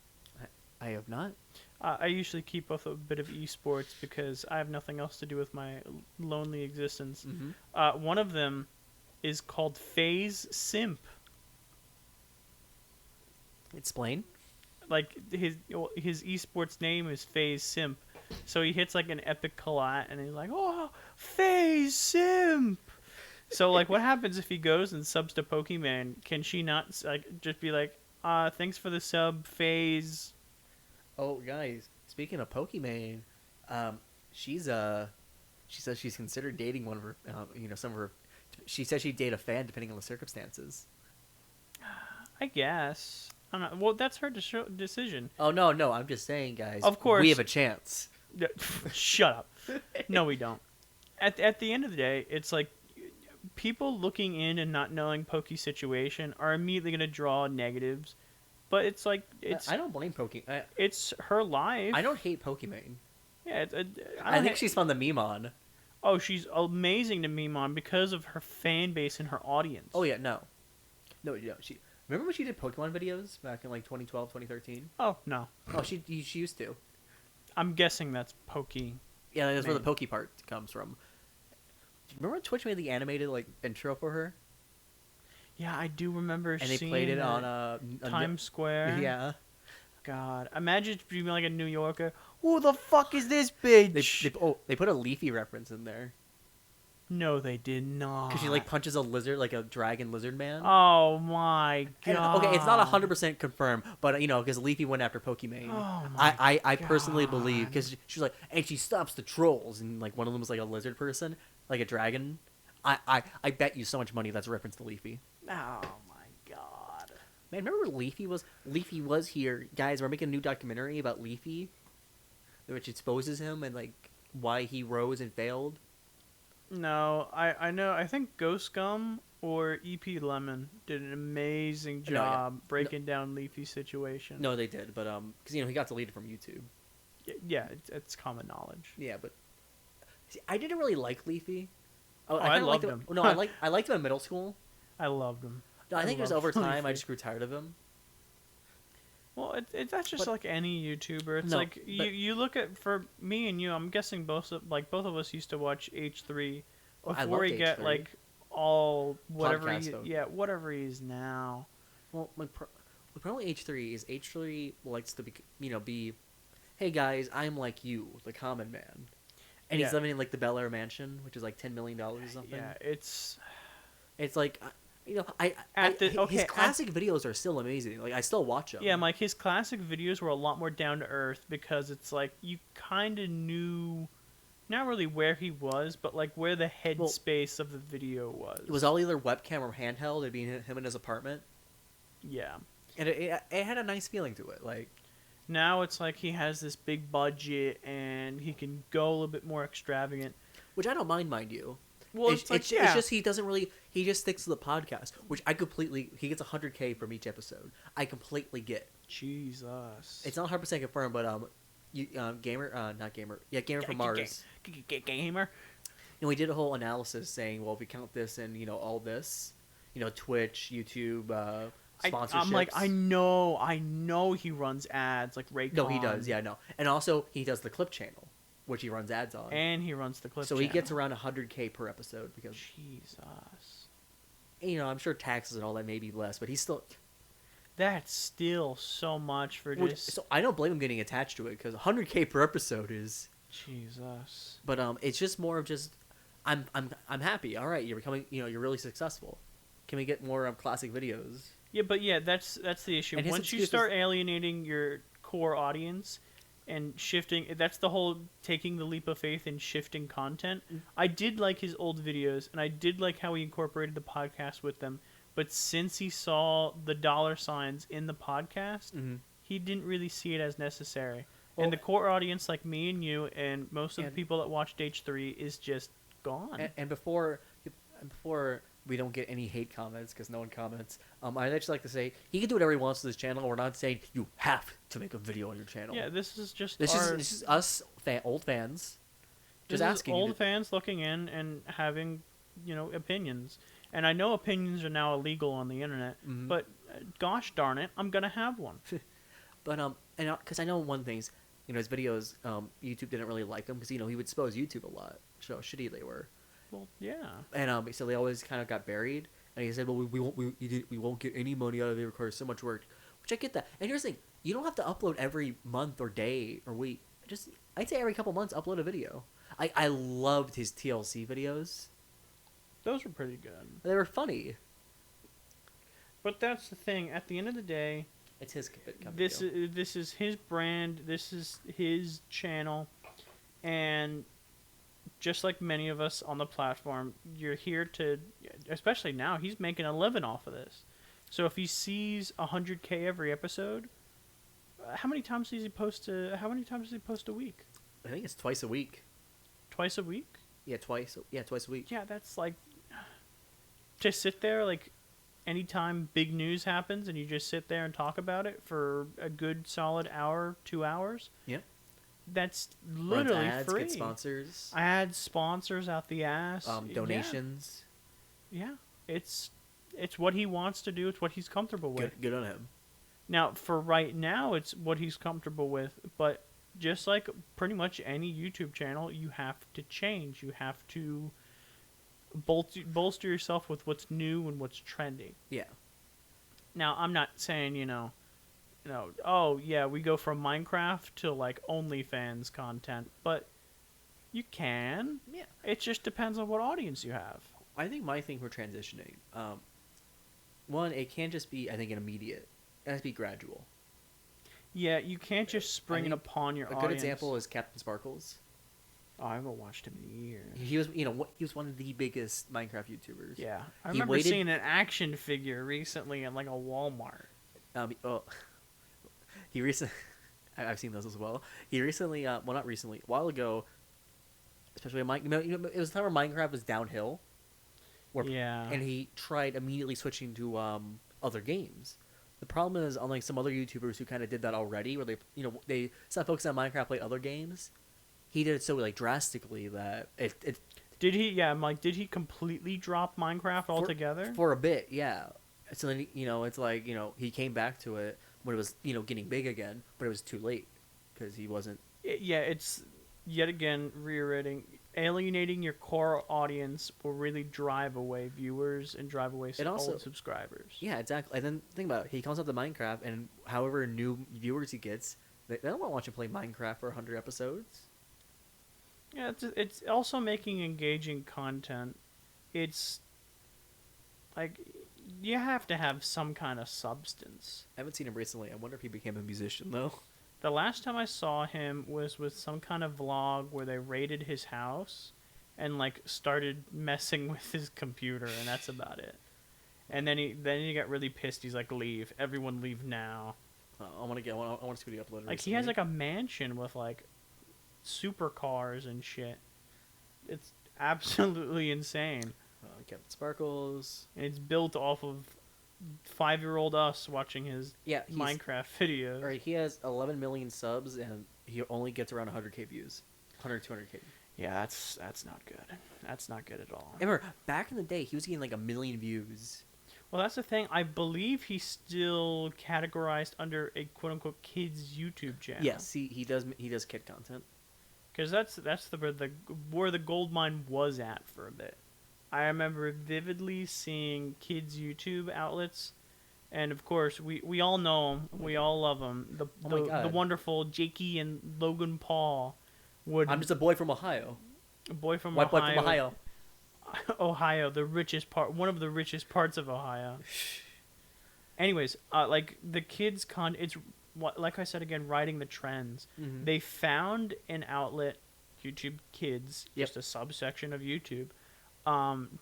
[SPEAKER 1] I have not.
[SPEAKER 2] I usually keep up a bit of esports because I have nothing else to do with my lonely existence.
[SPEAKER 1] Mm-hmm.
[SPEAKER 2] One of them is called Phase Simp.
[SPEAKER 1] Explain.
[SPEAKER 2] Like his esports name is Phase Simp, so he hits like an epic collat and he's like, "Oh, Phase Simp." So like, what happens if he goes and subs to Pokemon? Can she not like just be like, "Thanks for the sub, Phase"?
[SPEAKER 1] Oh, guys, speaking of Pokemon, she says she's considered dating one of her, some of her. She says she'd date a fan depending on the circumstances.
[SPEAKER 2] I guess. I don't know. Well, that's her decision.
[SPEAKER 1] Oh no, I'm just saying, guys.
[SPEAKER 2] Of course,
[SPEAKER 1] we have a chance.
[SPEAKER 2] Shut up. No, we don't. At the end of the day, it's like people looking in and not knowing Pokey's situation are immediately going to draw negatives. But it's like
[SPEAKER 1] I don't blame Pokemon.
[SPEAKER 2] It's her life.
[SPEAKER 1] I don't hate Pokemon.
[SPEAKER 2] Yeah,
[SPEAKER 1] I think she's fun to meme on.
[SPEAKER 2] Oh, she's amazing to meme on because of her fan base and her audience.
[SPEAKER 1] Oh yeah, no. She remember when she did Pokemon videos back in like 2012, 2013?
[SPEAKER 2] Oh no.
[SPEAKER 1] Oh, she used to.
[SPEAKER 2] I'm guessing that's Pokey.
[SPEAKER 1] Yeah, that's where the Pokey part comes from. Remember when Twitch made the animated like intro for her?
[SPEAKER 2] Yeah, I do remember
[SPEAKER 1] And they
[SPEAKER 2] seeing
[SPEAKER 1] played it
[SPEAKER 2] it
[SPEAKER 1] on
[SPEAKER 2] Times Square.
[SPEAKER 1] Yeah.
[SPEAKER 2] God, imagine being like a New Yorker. Who the fuck is this bitch?
[SPEAKER 1] They put a Leafy reference in there.
[SPEAKER 2] No, they did not.
[SPEAKER 1] Because she like punches a lizard, like a dragon lizard man.
[SPEAKER 2] Oh my god.
[SPEAKER 1] And, okay, it's not 100% confirmed, but because Leafy went after Pokemon.
[SPEAKER 2] Oh my
[SPEAKER 1] I personally believe, because she's like, and she stops the trolls, and like one of them was like a lizard person, like a dragon. I bet you so much money that's a reference to Leafy.
[SPEAKER 2] Oh my god.
[SPEAKER 1] Man, remember Leafy was here, guys. We're making a new documentary about Leafy, which exposes him and like why he rose and failed.
[SPEAKER 2] No, I know. I think Ghost Gum or EP Lemon did an amazing job breaking down Leafy's situation.
[SPEAKER 1] No, they did, but because he got deleted from YouTube.
[SPEAKER 2] Yeah, it's common knowledge.
[SPEAKER 1] Yeah, but see, I didn't really like Leafy.
[SPEAKER 2] I loved him.
[SPEAKER 1] No, I liked him in middle school.
[SPEAKER 2] I loved him.
[SPEAKER 1] No, I think it was over time I
[SPEAKER 2] Leafy.
[SPEAKER 1] just grew tired of him.
[SPEAKER 2] Well, that's just like any YouTuber. It's like you look at, for me and you. I'm guessing both of us used to watch H3 before he get like all whatever whatever he is now.
[SPEAKER 1] Well, the problem with H3 likes to be, hey guys, I'm like you, the common man, and he's living in like the Bel Air mansion, which is like $10 million or something.
[SPEAKER 2] Yeah, it's
[SPEAKER 1] like. His classic videos are still amazing. Like I still watch them.
[SPEAKER 2] Yeah, like his classic videos were a lot more down to earth because it's like you kind of knew, not really where he was, but like where the headspace of the video was.
[SPEAKER 1] It was all either webcam or handheld. It'd be him in his apartment.
[SPEAKER 2] Yeah,
[SPEAKER 1] and it had a nice feeling to it. Like
[SPEAKER 2] now it's like he has this big budget and he can go a little bit more extravagant,
[SPEAKER 1] which I don't mind you.
[SPEAKER 2] Well,
[SPEAKER 1] it's just he doesn't really. He just sticks to the podcast, which I completely. He gets 100K from each episode. I completely get.
[SPEAKER 2] Jesus.
[SPEAKER 1] It's not 100% confirmed, but gamer, not gamer. Yeah, gamer from Mars.
[SPEAKER 2] Gamer.
[SPEAKER 1] We did a whole analysis saying, well, if we count this and all this, Twitch, YouTube, sponsorships.
[SPEAKER 2] I'm like, I know he runs ads like Raycon.
[SPEAKER 1] No, he does. Yeah, no, and also he does the clip channel, which he runs ads on.
[SPEAKER 2] And he runs the clip
[SPEAKER 1] so
[SPEAKER 2] channel.
[SPEAKER 1] he gets around 100K per episode because
[SPEAKER 2] Jesus.
[SPEAKER 1] I'm sure taxes and all that may be less, but he's still
[SPEAKER 2] That's still so much for just
[SPEAKER 1] So I don't blame him getting attached to it because 100K per episode is.
[SPEAKER 2] Jesus.
[SPEAKER 1] But it's just more of just, I'm happy. All right, you're becoming, you're really successful. Can we get more classic videos?
[SPEAKER 2] Yeah, but yeah, that's the issue.
[SPEAKER 1] And his
[SPEAKER 2] Once you
[SPEAKER 1] excuse
[SPEAKER 2] start alienating your core audience and shifting, that's the whole taking the leap of faith and shifting content. I did like his old videos, and I did like how he incorporated the podcast with them. But since he saw the dollar signs in the podcast, he didn't really see it as necessary.
[SPEAKER 1] Well,
[SPEAKER 2] and the core audience, like me and you, and most of the
[SPEAKER 1] and-
[SPEAKER 2] people that watched H3, is just gone.
[SPEAKER 1] And before we don't get any hate comments because no one comments, I'd actually like to say he can do whatever he wants to this channel. We're not saying you have to make a video on your channel.
[SPEAKER 2] Yeah, this is just
[SPEAKER 1] this is us old fans just asking
[SPEAKER 2] old fans looking in and having opinions. And I know opinions are now illegal on the internet, but gosh darn it, I'm gonna have one.
[SPEAKER 1] But and because I know one thing's, his videos, YouTube didn't really like them because he would expose YouTube a lot, show how shitty they were.
[SPEAKER 2] Well, yeah.
[SPEAKER 1] And so they always kind of got buried. And he said, well, we won't get any money out of it. It requires so much work, which I get that. And here's the thing: you don't have to upload every month or day or week. Just I'd say every couple months upload a video. I loved his TLC videos.
[SPEAKER 2] Those were pretty good.
[SPEAKER 1] They were funny.
[SPEAKER 2] But that's the thing. At the end of the day,
[SPEAKER 1] it's his company.
[SPEAKER 2] This is his brand. This is his channel, and just like many of us on the platform, you're here to. Especially now, he's making a living off of this. So if he sees 100K every episode, how many times does he post? How many times does he post a week?
[SPEAKER 1] I think it's twice a week.
[SPEAKER 2] Twice a week?
[SPEAKER 1] Yeah, twice a week.
[SPEAKER 2] Yeah, that's like to sit there like anytime big news happens and you just sit there and talk about it for a good solid hour, 2 hours.
[SPEAKER 1] Yep.
[SPEAKER 2] That's literally
[SPEAKER 1] ads,
[SPEAKER 2] free.
[SPEAKER 1] get sponsors.
[SPEAKER 2] I had sponsors out the ass.
[SPEAKER 1] Donations.
[SPEAKER 2] Yeah. It's what he wants to do. It's what he's comfortable with.
[SPEAKER 1] Good on him.
[SPEAKER 2] Now, for right now, it's what he's comfortable with. But just like pretty much any YouTube channel, you have to change. You have to bolster yourself with what's new and what's trendy.
[SPEAKER 1] Yeah.
[SPEAKER 2] Now, I'm not saying, oh, yeah, we go from Minecraft to, like, OnlyFans content. But you can.
[SPEAKER 1] Yeah.
[SPEAKER 2] It just depends on what audience you have.
[SPEAKER 1] I think my thing for transitioning, one, it can't just be, I think, an immediate. It has to be gradual.
[SPEAKER 2] Yeah, you can't just spring it upon your audience.
[SPEAKER 1] A good example is Captain Sparkles.
[SPEAKER 2] Oh, I haven't watched him in years.
[SPEAKER 1] He was, he was one of the biggest Minecraft YouTubers.
[SPEAKER 2] Yeah, I remember seeing an action figure recently in like a Walmart.
[SPEAKER 1] He recently, I've seen those as well. He recently, well, not recently, a while ago, especially in it was the time where Minecraft was downhill. And he tried immediately switching to other games. The problem is, unlike some other YouTubers who kind of did that already, where they stopped focusing on Minecraft, play other games. He did it so like drastically that it
[SPEAKER 2] did he? Yeah, I'm like, did he completely drop Minecraft altogether?
[SPEAKER 1] For a bit, yeah. So then it's like he came back to it when it was getting big again, but it was too late because he wasn't.
[SPEAKER 2] Yeah, it's yet again reiterating. Alienating your core audience will really drive away viewers and drive away old subscribers.
[SPEAKER 1] Yeah, exactly. And then think about it. He comes up to Minecraft, and however new viewers he gets, they don't want to watch him play Minecraft for 100 episodes.
[SPEAKER 2] Yeah, it's also making engaging content. It's like you have to have some kind of substance.
[SPEAKER 1] I haven't seen him recently. I wonder if he became a musician, though.
[SPEAKER 2] The last time I saw him was with some kind of vlog where they raided his house and like started messing with his computer, and that's about it. And then he got really pissed. He's like, "Leave! Everyone, leave now!"
[SPEAKER 1] I want to see what he uploaded.
[SPEAKER 2] Like recently. He has like a mansion with like supercars and shit. It's absolutely insane.
[SPEAKER 1] Captain Sparkles.
[SPEAKER 2] And it's built off of 5-year-old us watching his Minecraft videos.
[SPEAKER 1] Right, he has 11 million subs and he only gets around 100K views. 200K.
[SPEAKER 2] Yeah, that's not good. That's not good at all.
[SPEAKER 1] Remember, back in the day, he was getting like 1 million views.
[SPEAKER 2] Well, that's the thing. I believe he's still categorized under a quote-unquote kids YouTube channel.
[SPEAKER 1] Yes, he does kid content.
[SPEAKER 2] Because that's where the gold mine was at for a bit. I remember vividly seeing kids' YouTube outlets And of course, we all know him. We all love him.
[SPEAKER 1] Oh my
[SPEAKER 2] The
[SPEAKER 1] God.
[SPEAKER 2] wonderful Jakey and Logan Paul would
[SPEAKER 1] I'm just a boy from Ohio.
[SPEAKER 2] a boy from
[SPEAKER 1] White boy
[SPEAKER 2] Ohio.
[SPEAKER 1] from Ohio.
[SPEAKER 2] Ohio, the richest part, one of the richest parts of Ohio. Anyways, like the kids it's like I said again, riding the trends.
[SPEAKER 1] Mhm.
[SPEAKER 2] They found an outlet, YouTube Kids,
[SPEAKER 1] Yep.
[SPEAKER 2] just a subsection of YouTube,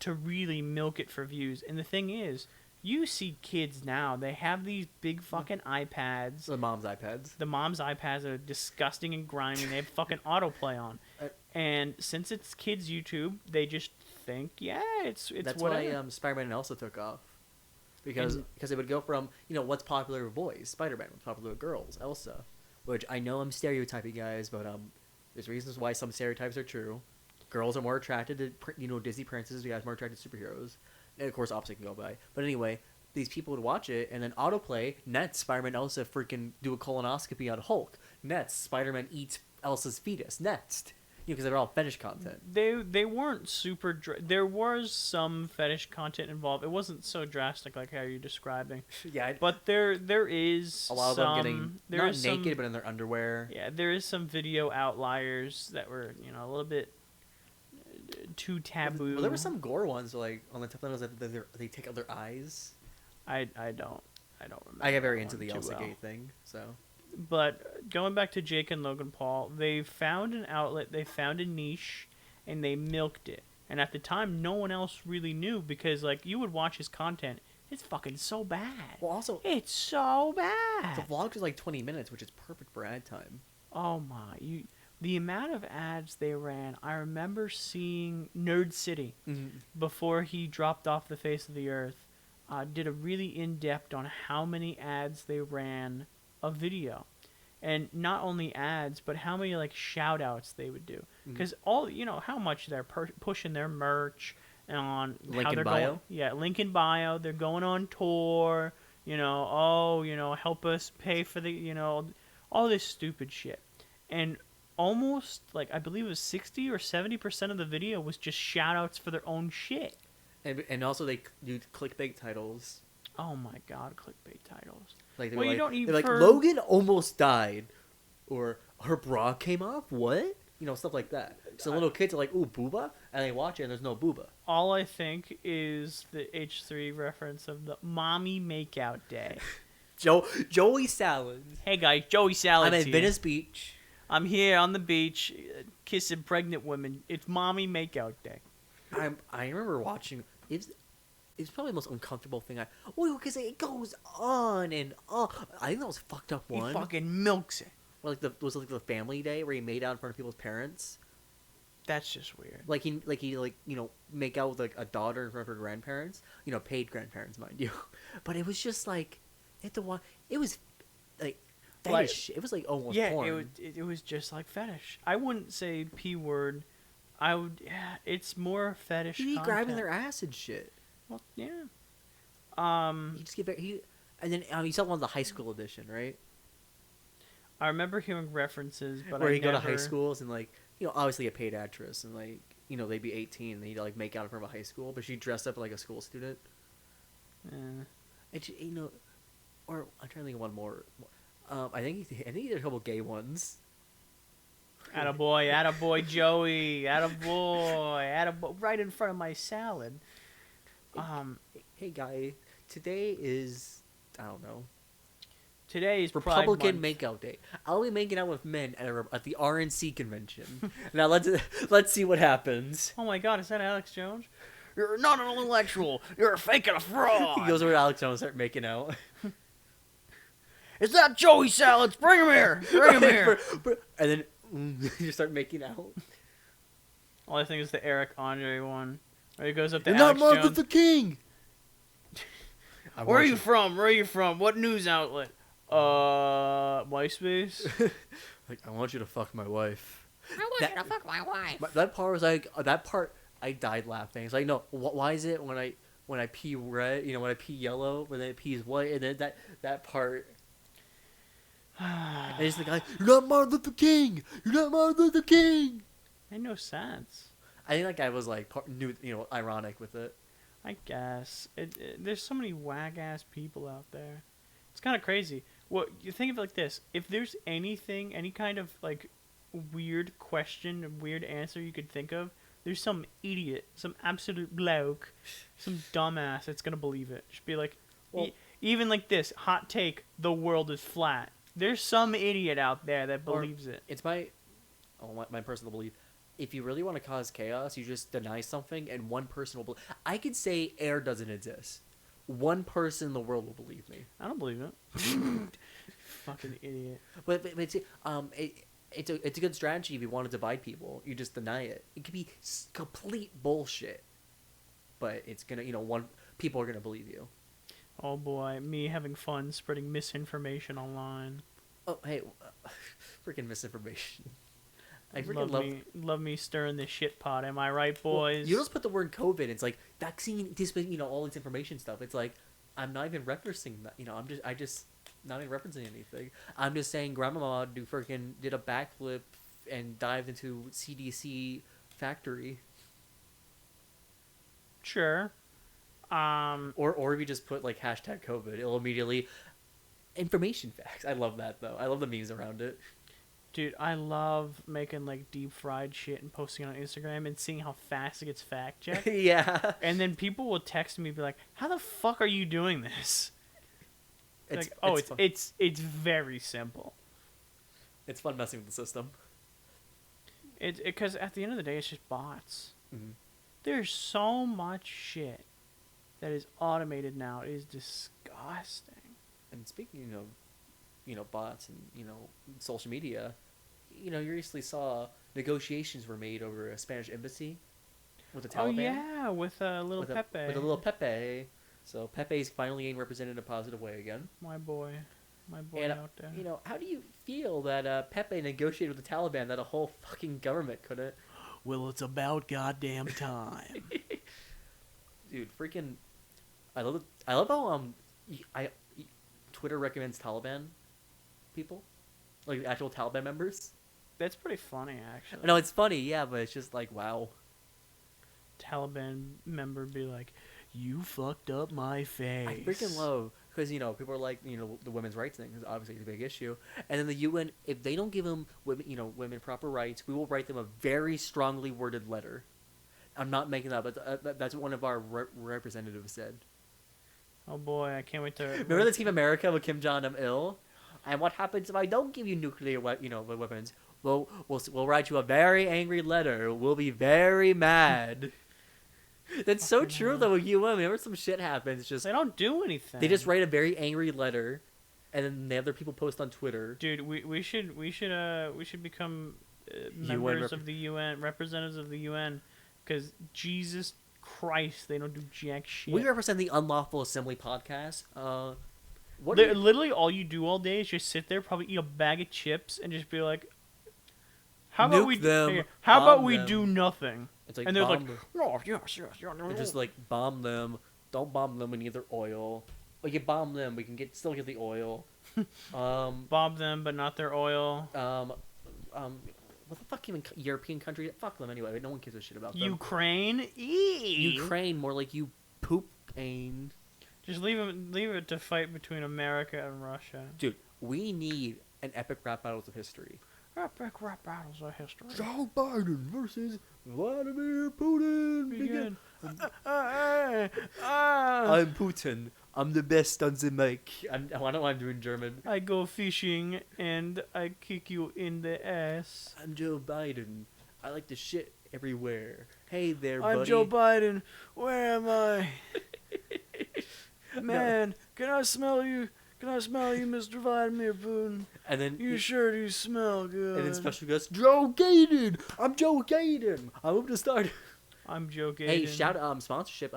[SPEAKER 2] to really milk it for views. And the thing is, you see kids now, they have these big fucking iPads.
[SPEAKER 1] The mom's iPads.
[SPEAKER 2] The mom's iPads are disgusting and grimy. They have fucking autoplay on. And since it's kids YouTube, they just think, yeah, it's
[SPEAKER 1] That's
[SPEAKER 2] whatever.
[SPEAKER 1] why Spider-Man and Elsa took off. Because it would go from, what's popular with boys, Spider-Man, what's popular with girls, Elsa. Which I know I'm stereotyping, guys, but there's reasons why some stereotypes are true. Girls are more attracted to, Disney princesses, guys are more attracted to superheroes. And of course, opposite can go by. But anyway, these people would watch it, and then autoplay, next, Spider-Man and Elsa freaking do a colonoscopy on Hulk. Next, Spider-Man eats Elsa's fetus. Next. Because they're all fetish content.
[SPEAKER 2] They weren't super. There was some fetish content involved. It wasn't so drastic like how you're describing.
[SPEAKER 1] Yeah,
[SPEAKER 2] But there is
[SPEAKER 1] a lot of them getting
[SPEAKER 2] there
[SPEAKER 1] not
[SPEAKER 2] is
[SPEAKER 1] naked,
[SPEAKER 2] some,
[SPEAKER 1] but in their underwear.
[SPEAKER 2] yeah, there is some video outliers that were a little bit too taboo.
[SPEAKER 1] Well, there were some gore ones, like on the thumbnails that they take out their eyes.
[SPEAKER 2] I don't remember.
[SPEAKER 1] I get very
[SPEAKER 2] that
[SPEAKER 1] into
[SPEAKER 2] one
[SPEAKER 1] the
[SPEAKER 2] too
[SPEAKER 1] Elsa
[SPEAKER 2] well.
[SPEAKER 1] Gate thing, so.
[SPEAKER 2] But going back to Jake and Logan Paul, they found an outlet, they found a niche, and they milked it. And at the time, no one else really knew because, like, you would watch his content. It's fucking so bad.
[SPEAKER 1] Well, also,
[SPEAKER 2] It's so
[SPEAKER 1] the
[SPEAKER 2] bad.
[SPEAKER 1] vlog is like 20 minutes, which is perfect for ad time.
[SPEAKER 2] Oh my! The amount of ads they ran. I remember seeing Nerd City before he dropped off the face of the earth. Did a really in-depth on how many ads they ran a video, and not only ads, but how many like shout outs they would do, because all how much they're pushing their merch on
[SPEAKER 1] Link
[SPEAKER 2] how
[SPEAKER 1] in
[SPEAKER 2] they're
[SPEAKER 1] bio?
[SPEAKER 2] going, link in bio, they're going on tour, help us pay for the all this stupid shit. And almost like I believe it was 60 or 70% of the video was just shout outs for their own shit.
[SPEAKER 1] And also they do clickbait titles.
[SPEAKER 2] Oh my god, clickbait titles.
[SPEAKER 1] Like
[SPEAKER 2] Well, you don't need
[SPEAKER 1] they're like
[SPEAKER 2] for-
[SPEAKER 1] Logan almost died, or her bra came off. What? Stuff like that. So little kids are like, ooh, booba, and they watch it and there's no booba.
[SPEAKER 2] All I think is the H3 reference of the mommy makeout day.
[SPEAKER 1] Joey Salads.
[SPEAKER 2] Hey guys, Joey Salads
[SPEAKER 1] I'm at
[SPEAKER 2] here.
[SPEAKER 1] Venice Beach.
[SPEAKER 2] I'm here on the beach, kissing pregnant women. It's mommy makeout day.
[SPEAKER 1] I remember watching. It's probably the most uncomfortable thing because it goes on and on. I think that was a fucked up one.
[SPEAKER 2] He fucking milks it.
[SPEAKER 1] Well, was it like the family day where he made out in front of people's parents?
[SPEAKER 2] That's just weird.
[SPEAKER 1] Like he make out with like a daughter in front of her grandparents. Paid grandparents, mind you. But it was just like it was like fetish. It was like almost porn.
[SPEAKER 2] it was just like fetish. I wouldn't say P word. I would. Yeah, it's more fetish.
[SPEAKER 1] He
[SPEAKER 2] content.
[SPEAKER 1] grabbing their ass and shit.
[SPEAKER 2] Well, yeah.
[SPEAKER 1] He just and then you saw one of the high school edition, right?
[SPEAKER 2] I remember hearing references, but
[SPEAKER 1] where
[SPEAKER 2] I
[SPEAKER 1] he'd go to
[SPEAKER 2] never...
[SPEAKER 1] high schools and like obviously a paid actress and like they'd be 18 and he'd like make out in front of a high school, but she dressed up like a school student. And she, or I'm trying to think of one more. I think he did a couple gay ones.
[SPEAKER 2] Attaboy, Joey, attaboy, right in front of my salad.
[SPEAKER 1] Hey guy, today is I don't know.
[SPEAKER 2] Today is
[SPEAKER 1] Republican
[SPEAKER 2] Pride Month.
[SPEAKER 1] Makeout Day. I'll be making out with men at the RNC convention. Now let's see what happens.
[SPEAKER 2] Oh my God, is that Alex Jones? You're not an intellectual. You're a fake and a fraud.
[SPEAKER 1] He goes over to Alex Jones and start making out.
[SPEAKER 2] Is that Joey Salads? Bring him here. Bring him here.
[SPEAKER 1] And then you start making out.
[SPEAKER 2] All I think is the Eric Andre one. Where he goes up to
[SPEAKER 1] You're
[SPEAKER 2] Alex
[SPEAKER 1] not Martin
[SPEAKER 2] Jones.
[SPEAKER 1] Luther King.
[SPEAKER 2] Where are you from? Where are you from? What news outlet? MySpace?
[SPEAKER 1] Like, I want you to fuck my wife.
[SPEAKER 3] I want you to fuck my wife.
[SPEAKER 1] That part was like I died laughing. It's like, no, why is it when I pee red, when I pee yellow, when then it pees white, and then that part. And it's the guy, you're not Martin Luther King. You're not Martin Luther King.
[SPEAKER 2] Made no sense.
[SPEAKER 1] I think that guy was like ironic with it.
[SPEAKER 2] I guess there's so many whack ass people out there. It's kind of crazy. Well, you think of it like this: if there's anything, any kind of like weird question, weird answer you could think of, there's some idiot, some absolute bloke, some dumbass that's gonna believe it. Just be like,
[SPEAKER 1] Well-
[SPEAKER 2] even like this hot take: the world is flat. There's some idiot out there that
[SPEAKER 1] Or-
[SPEAKER 2] believes it.
[SPEAKER 1] It's my personal belief. If you really want to cause chaos, you just deny something, and one person will. I could say air doesn't exist. One person in the world will believe me.
[SPEAKER 2] I don't believe it. Fucking idiot.
[SPEAKER 1] But it's a good strategy if you want to divide people. You just deny it. It could be complete bullshit, but it's gonna people are gonna believe you.
[SPEAKER 2] Oh boy, me having fun spreading misinformation online.
[SPEAKER 1] Oh hey, freaking misinformation. I freaking
[SPEAKER 2] love me stirring the shit pot. Am I right,
[SPEAKER 1] Well,
[SPEAKER 2] boys?
[SPEAKER 1] you just put the word COVID. It's like vaccine, this, all this information stuff. It's like I'm not even referencing that. I just not even referencing anything. I'm just saying Grandma did a backflip and dived into CDC factory.
[SPEAKER 2] Sure.
[SPEAKER 1] Or if you just put like hashtag COVID, it'll immediately information facts. I love that though. I love the memes around it.
[SPEAKER 2] Dude, I love making like deep fried shit and posting it on Instagram and seeing how fast it gets fact checked.
[SPEAKER 1] Yeah.
[SPEAKER 2] And then people will text me and be like, "How the fuck are you doing this?"
[SPEAKER 1] Fun.
[SPEAKER 2] It's very simple.
[SPEAKER 1] It's fun messing with the system.
[SPEAKER 2] It's because at the end of the day, it's just bots.
[SPEAKER 1] Mm-hmm.
[SPEAKER 2] There's so much shit that is automated now. It is disgusting.
[SPEAKER 1] And speaking of bots and social media, you recently saw negotiations were made over a Spanish embassy with the Taliban.
[SPEAKER 2] Oh yeah, with little Pepe.
[SPEAKER 1] With a little Pepe. So Pepe's finally getting represented in a positive way again.
[SPEAKER 2] My boy
[SPEAKER 1] And
[SPEAKER 2] out there.
[SPEAKER 1] how do you feel that Pepe negotiated with the Taliban that a whole fucking government couldn't?
[SPEAKER 2] Well, it's about goddamn time.
[SPEAKER 1] Dude, freaking, I love how Twitter recommends Taliban people, like actual Taliban members.
[SPEAKER 2] That's pretty funny, actually.
[SPEAKER 1] No, it's funny, yeah, but it's just like wow.
[SPEAKER 2] Taliban member be like, "You fucked up my face."
[SPEAKER 1] I freaking love because people are like the women's rights thing is obviously a big issue, and then the UN, if they don't give them women proper rights, we will write them a very strongly worded letter. I'm not making that, but that's what one of our representatives said.
[SPEAKER 2] Oh boy, I can't wait to.
[SPEAKER 1] Remember the Team America with Kim Jong-il? And what happens if I don't give you nuclear weapons? We'll write you a very angry letter. We'll be very mad. That's so true though with UN. Whenever some shit happens,
[SPEAKER 2] They don't do anything.
[SPEAKER 1] they just write a very angry letter, and then they have their people post on Twitter.
[SPEAKER 2] Dude, we should become members of the UN, representatives of the UN, because Jesus Christ, they don't do jack shit.
[SPEAKER 1] We represent the Unlawful Assembly podcast.
[SPEAKER 2] Literally, all you do all day is just sit there, probably eat a bag of chips, and just be like, "How about
[SPEAKER 1] Nuke them,
[SPEAKER 2] How about
[SPEAKER 1] bomb
[SPEAKER 2] we
[SPEAKER 1] them."
[SPEAKER 2] do nothing?"
[SPEAKER 1] It's like
[SPEAKER 2] And they're like,
[SPEAKER 1] bomb them.
[SPEAKER 2] "No, yes, no."
[SPEAKER 1] And just like bomb them. Don't bomb them. We need their oil. We can bomb them. We can still get the oil.
[SPEAKER 2] Bomb them, but not their oil.
[SPEAKER 1] What the fuck even European country? Fuck them anyway. No one gives a shit about them.
[SPEAKER 2] Ukraine,
[SPEAKER 1] Ukraine, more like you poop pain.
[SPEAKER 2] Just leave it to fight between America and Russia.
[SPEAKER 1] Dude, we need an epic rap battles of history.
[SPEAKER 2] Epic rap battles of history.
[SPEAKER 1] Joe Biden versus Vladimir Putin.
[SPEAKER 2] Begin.
[SPEAKER 1] I'm Putin. I'm the best on the mic. I don't know why I'm doing German.
[SPEAKER 2] I go fishing and I kick you in the ass.
[SPEAKER 1] I'm Joe Biden. I like to shit everywhere. Hey there, buddy.
[SPEAKER 2] I'm Joe Biden. Where am I? Man, can I smell you? Can I smell you, Mr. Vladimir Putin?
[SPEAKER 1] And then
[SPEAKER 2] You sure do smell good.
[SPEAKER 1] And then special guest Joe Gaden. I'm Joe Gaden. I'm going to start.
[SPEAKER 2] I'm Joe Gaden.
[SPEAKER 1] Hey, shout sponsorship.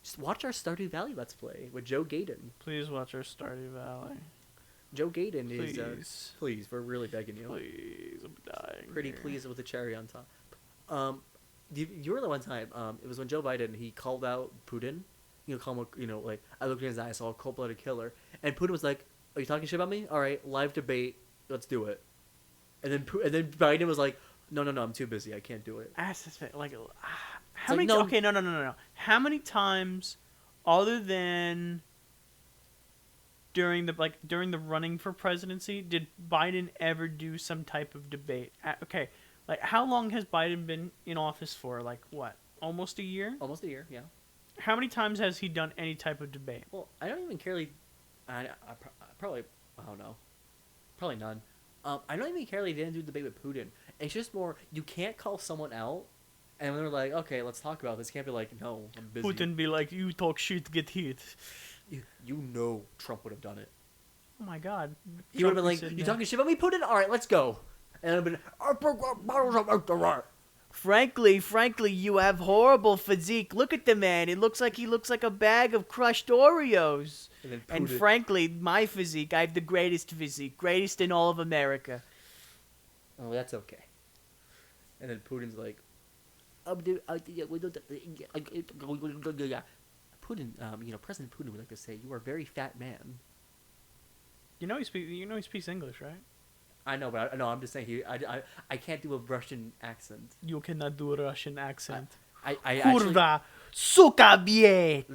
[SPEAKER 1] Just watch our Stardew Valley Let's Play with Joe Gaden.
[SPEAKER 2] Please watch our Stardew Valley.
[SPEAKER 1] Joe Gaden
[SPEAKER 2] Please.
[SPEAKER 1] is please. We're really begging you.
[SPEAKER 2] Please, I'm dying.
[SPEAKER 1] Pretty
[SPEAKER 2] here.
[SPEAKER 1] pleased with the cherry on top. You were the one time. It was when Joe Biden he called out Putin. Call him. Like I looked in his eyes, I saw a cold-blooded killer, and Putin was like, "Are you talking shit about me? All right, live debate. Let's do it." And then Biden was like, "No, I'm too busy. I can't do it."
[SPEAKER 2] That's the thing. Like, How
[SPEAKER 1] like,
[SPEAKER 2] many?
[SPEAKER 1] no-
[SPEAKER 2] Okay, no. How many times, other than during the running for presidency, did Biden ever do some type of debate? Okay, like how long has Biden been in office for? Like what? Almost a year?
[SPEAKER 1] Almost a year, yeah.
[SPEAKER 2] How many times has he done any type of debate?
[SPEAKER 1] Well, I don't even care. I probably, I don't know. Probably none. I don't even care. They didn't do a debate with Putin. It's just more. You can't call someone out, and they're like, "Okay, let's talk about this." You can't be like, "No, I'm busy."
[SPEAKER 2] Putin be like, "You talk shit, get hit."
[SPEAKER 1] You know, Trump would have done it.
[SPEAKER 2] Oh my God.
[SPEAKER 1] He would have been
[SPEAKER 2] Trump is
[SPEAKER 1] like,
[SPEAKER 2] sitting
[SPEAKER 1] "You
[SPEAKER 2] there.
[SPEAKER 1] talking shit about me, Putin? All right, let's go." And I've been,
[SPEAKER 4] Frankly, you have horrible physique. Look at the man. He looks like a bag of crushed Oreos.
[SPEAKER 1] and then
[SPEAKER 4] And
[SPEAKER 1] Putin-
[SPEAKER 4] frankly, my physique, I have the greatest physique. Greatest in all of America.
[SPEAKER 1] oh, that's okay. And then Putin's like, Putin, President Putin would like to say, "You are a very fat man."
[SPEAKER 2] You know he speaks English, right?
[SPEAKER 1] I know, but I'm just saying I can't do a Russian accent.
[SPEAKER 2] You cannot do a Russian accent.
[SPEAKER 1] I actually,
[SPEAKER 4] Kurva, suka biet.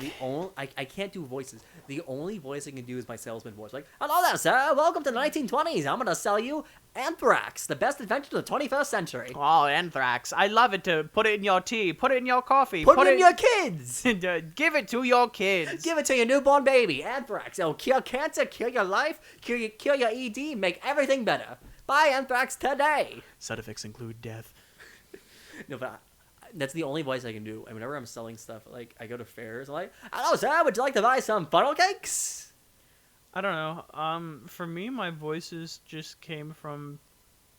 [SPEAKER 1] I can't do voices. The only voice I can do is my salesman voice. Like, "Hello there, sir. Welcome to the 1920s. I'm gonna sell you Anthrax, the best invention of the 21st century.
[SPEAKER 4] Oh, anthrax. I love it to put it in your tea, put it in your coffee.
[SPEAKER 1] Put it in your kids.
[SPEAKER 4] Give it to your kids.
[SPEAKER 1] Give it to your newborn baby. Anthrax. It'll cure cancer, cure your life, cure your ED, make everything better. Buy Anthrax today."
[SPEAKER 2] Side effects include death.
[SPEAKER 1] No, but that's the only voice I can do. And whenever I'm selling stuff, like I go to fairs, I'm like, "Hello, sir. Would you like to buy some funnel cakes?"
[SPEAKER 2] I don't know. For me, my voices just came from,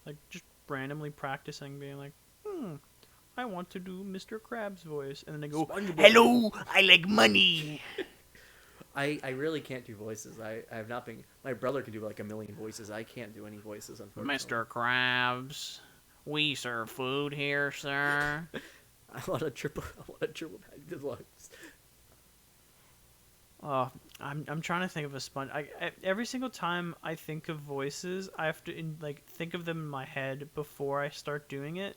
[SPEAKER 2] like, just randomly practicing, being like, I want to do Mr. Krabs' voice, and then they go,
[SPEAKER 4] Hello, I like money.
[SPEAKER 1] I really can't do voices. I have not been. My brother can do like a million voices. I can't do any voices, unfortunately.
[SPEAKER 4] Mr. Krabs, we serve food here, sir.
[SPEAKER 1] I want a triple bag deluxe.
[SPEAKER 2] Oh, I'm trying to think of a sponge. Every single time I think of voices, I have to think of them in my head before I start doing it,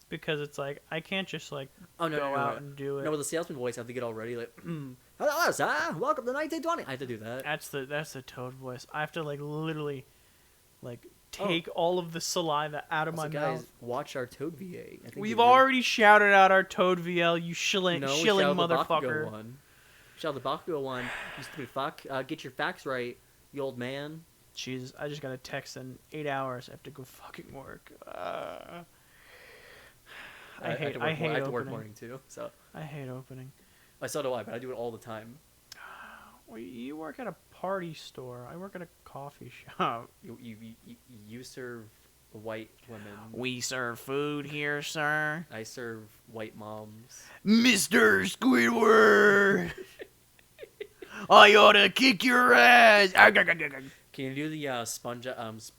[SPEAKER 2] because it's like I can't just
[SPEAKER 1] Oh,
[SPEAKER 2] go out and do it.
[SPEAKER 1] No, with the salesman voice, I have to get all ready. Like, "Hello, sir. Welcome to 1920." I have to do that.
[SPEAKER 2] That's the Toad voice. I have to literally take all of the saliva out of
[SPEAKER 1] Also,
[SPEAKER 2] my
[SPEAKER 1] guys,
[SPEAKER 2] mouth.
[SPEAKER 1] watch our Toad VA. I think
[SPEAKER 2] We've
[SPEAKER 1] you really-
[SPEAKER 2] already shouted out our Toad VL, you shilling
[SPEAKER 1] No, we shouted the Bakugo
[SPEAKER 2] motherfucker.
[SPEAKER 1] one. Shout the Bakugo one. You stupid fuck. Get your facts right, you old man.
[SPEAKER 2] Jesus, I just got a text in 8 hours. I have to go fucking work. I hate
[SPEAKER 1] I have to work
[SPEAKER 2] opening.
[SPEAKER 1] morning too. So
[SPEAKER 2] I hate opening.
[SPEAKER 1] so do I, but I do it all the time.
[SPEAKER 2] Well, you work at a party store. I work at a coffee shop.
[SPEAKER 1] You serve white women.
[SPEAKER 4] We serve food here, sir.
[SPEAKER 1] I serve white moms.
[SPEAKER 4] Mr. Squidward, I ought to kick your ass.
[SPEAKER 1] Can you do the sponge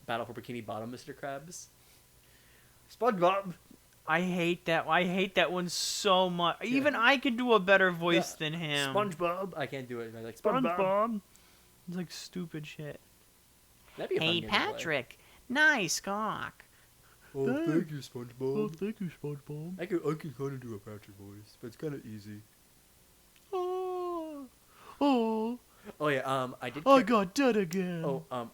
[SPEAKER 1] battle for Bikini Bottom, Mr. Krabs? SpongeBob.
[SPEAKER 2] I hate that. I hate that one so much. Even I can do a better voice than him.
[SPEAKER 1] SpongeBob. I can't do it. I like SpongeBob.
[SPEAKER 2] SpongeBob. It's like stupid shit.
[SPEAKER 1] That'd be a fun
[SPEAKER 4] Hey,
[SPEAKER 1] game to play.
[SPEAKER 4] Patrick, nice cock.
[SPEAKER 1] Oh, thank you, SpongeBob.
[SPEAKER 2] thank you, SpongeBob.
[SPEAKER 1] I can kind of do a Patrick voice, but it's kind of easy.
[SPEAKER 2] Oh,
[SPEAKER 1] Oh yeah, I did.
[SPEAKER 2] I got dead again.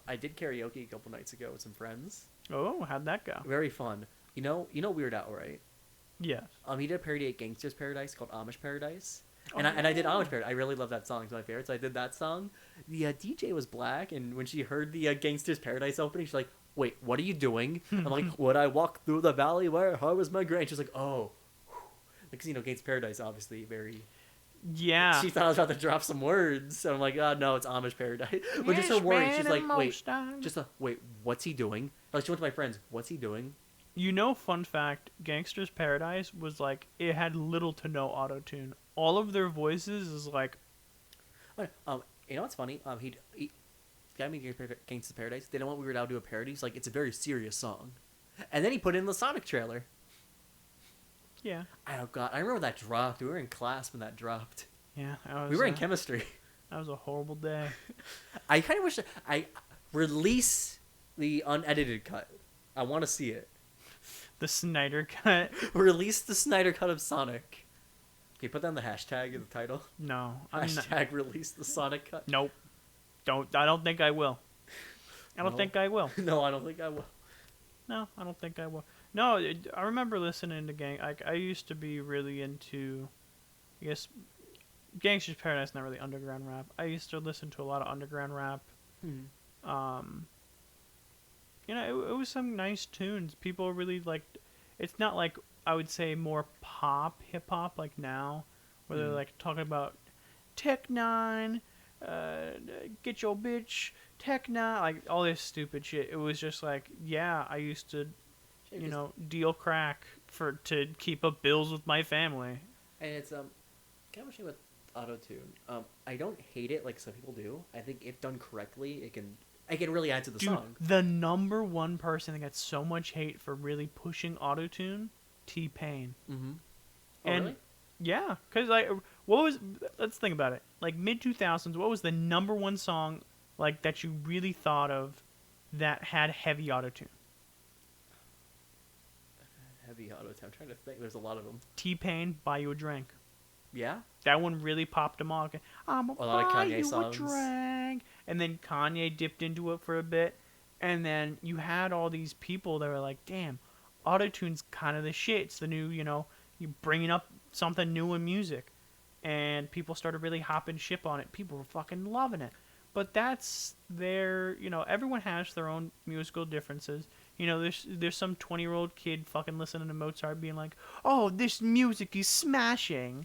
[SPEAKER 1] I did karaoke a couple nights ago with some friends.
[SPEAKER 2] Oh, how'd that go?
[SPEAKER 1] Very fun. You know Weird Al, right?
[SPEAKER 2] Yes.
[SPEAKER 1] He did a parody at Gangster's Paradise called Amish Paradise. And I did Amish Paradise. I really love that song. It's my favorite. So I did that song. The DJ was black, and when she heard the Gangster's Paradise opening, she's like, "Wait, what are you doing?" I'm like, "Would I walk through the valley where I was my grave?" She's like, "Oh." Because, Gangster's Paradise, obviously, very...
[SPEAKER 2] Yeah.
[SPEAKER 1] She thought I was about to drop some words. So I'm like, "Oh, no, it's Amish Paradise." But just her worried. She's like, wait, what's he doing? Like, she went to my friends, "What's he doing?"
[SPEAKER 2] Fun fact, Gangster's Paradise was it had little to no auto-tune. All of their voices is like...
[SPEAKER 1] You know what's funny? He guy made Gangsta's Paradise. They don't want Weird Al to do a parody. He's like, it's a very serious song. And then he put it in the Sonic trailer.
[SPEAKER 2] Yeah.
[SPEAKER 1] Oh, God. I remember that dropped. We were in class when that dropped.
[SPEAKER 2] Yeah.
[SPEAKER 1] We were in chemistry.
[SPEAKER 2] That was a horrible day.
[SPEAKER 1] I kind of wish I release the unedited cut. I want to see it.
[SPEAKER 2] The Snyder Cut.
[SPEAKER 1] Release the Snyder cut of Sonic. you put down the hashtag in the title?
[SPEAKER 2] No, I'm not.
[SPEAKER 1] Hashtag release the Sonic cut.
[SPEAKER 2] Nope. I don't think I will. I don't
[SPEAKER 1] No.
[SPEAKER 2] think I will.
[SPEAKER 1] No, I don't think I will.
[SPEAKER 2] No, I don't think I will. No, I remember listening to I used to be really into, I guess, Gangsta's Paradise, not really underground rap. I used to listen to a lot of underground rap. You know, it was some nice tunes. People really liked. It's not like I would say more pop hip hop like now, where they're like talking about Tech Nine, get your bitch, Tech Nine, like all this stupid shit. It was just like, yeah, I used to, you know, deal crack to keep up bills with my family.
[SPEAKER 1] And it's kind of a shame with auto tune. I don't hate it like some people do. I think if done correctly, it can really add to the
[SPEAKER 2] Dude,
[SPEAKER 1] song.
[SPEAKER 2] the number one person that got so much hate for really pushing autotune, T-Pain.
[SPEAKER 1] Mm-hmm.
[SPEAKER 2] And
[SPEAKER 1] Really?
[SPEAKER 2] yeah, because let's think about it. Like mid-2000s, what was the number one song like that you really thought of that had heavy autotune?
[SPEAKER 1] Heavy auto tune. I'm trying to think. There's a lot of them.
[SPEAKER 2] T-Pain, Buy You a Drink.
[SPEAKER 1] Yeah.
[SPEAKER 2] That one really popped him off. I'm
[SPEAKER 1] A lot of
[SPEAKER 2] buy
[SPEAKER 1] Kanye
[SPEAKER 2] you
[SPEAKER 1] songs.
[SPEAKER 2] a drink. And then Kanye dipped into it for a bit. And then you had all these people that were like, damn, autotune's kind of the shit. It's the new, you know, you bringing up something new in music. And people started really hopping ship on it. People were fucking loving it. But that's their, you know, everyone has their own musical differences. You know, there's some 20-year-old kid fucking listening to Mozart being like, oh, this music is smashing.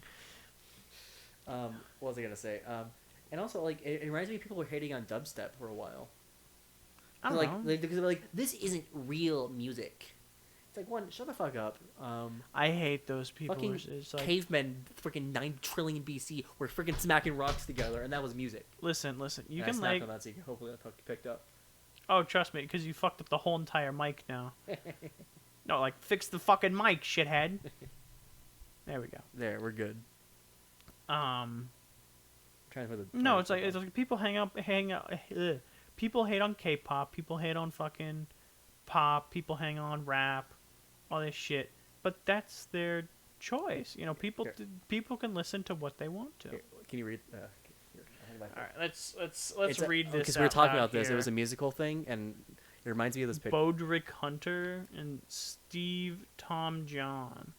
[SPEAKER 1] What was I gonna say? And also, like, it reminds me of people were hating on dubstep for a while.
[SPEAKER 2] I don't know.
[SPEAKER 1] Because they're like, this isn't real music. It's like, one, shut the fuck up.
[SPEAKER 2] I hate those people.
[SPEAKER 1] Fucking
[SPEAKER 2] It's like,
[SPEAKER 1] cavemen, freaking 9 trillion BC, were freaking smacking rocks together, and that was music.
[SPEAKER 2] listen. You
[SPEAKER 1] And I
[SPEAKER 2] can
[SPEAKER 1] snapped
[SPEAKER 2] like,
[SPEAKER 1] on that, so hopefully that picked up.
[SPEAKER 2] oh, trust me, because you fucked up the whole entire mic now. No, like, fix the fucking mic, shithead. There we go.
[SPEAKER 1] There, we're good.
[SPEAKER 2] Um,
[SPEAKER 1] trying to put the
[SPEAKER 2] no, it's like people hang out. People hate on K-pop. People hate on fucking pop. People hang on rap, all this shit. But that's their choice. You know, people can listen to what they want to.
[SPEAKER 1] Here, can you read?
[SPEAKER 2] All right, let's
[SPEAKER 1] It's
[SPEAKER 2] read this.
[SPEAKER 1] because we were talking
[SPEAKER 2] out
[SPEAKER 1] about this.
[SPEAKER 2] here.
[SPEAKER 1] It was a musical thing, and it reminds me of this picture.
[SPEAKER 2] Bodrick Hunter and Steve Tom John.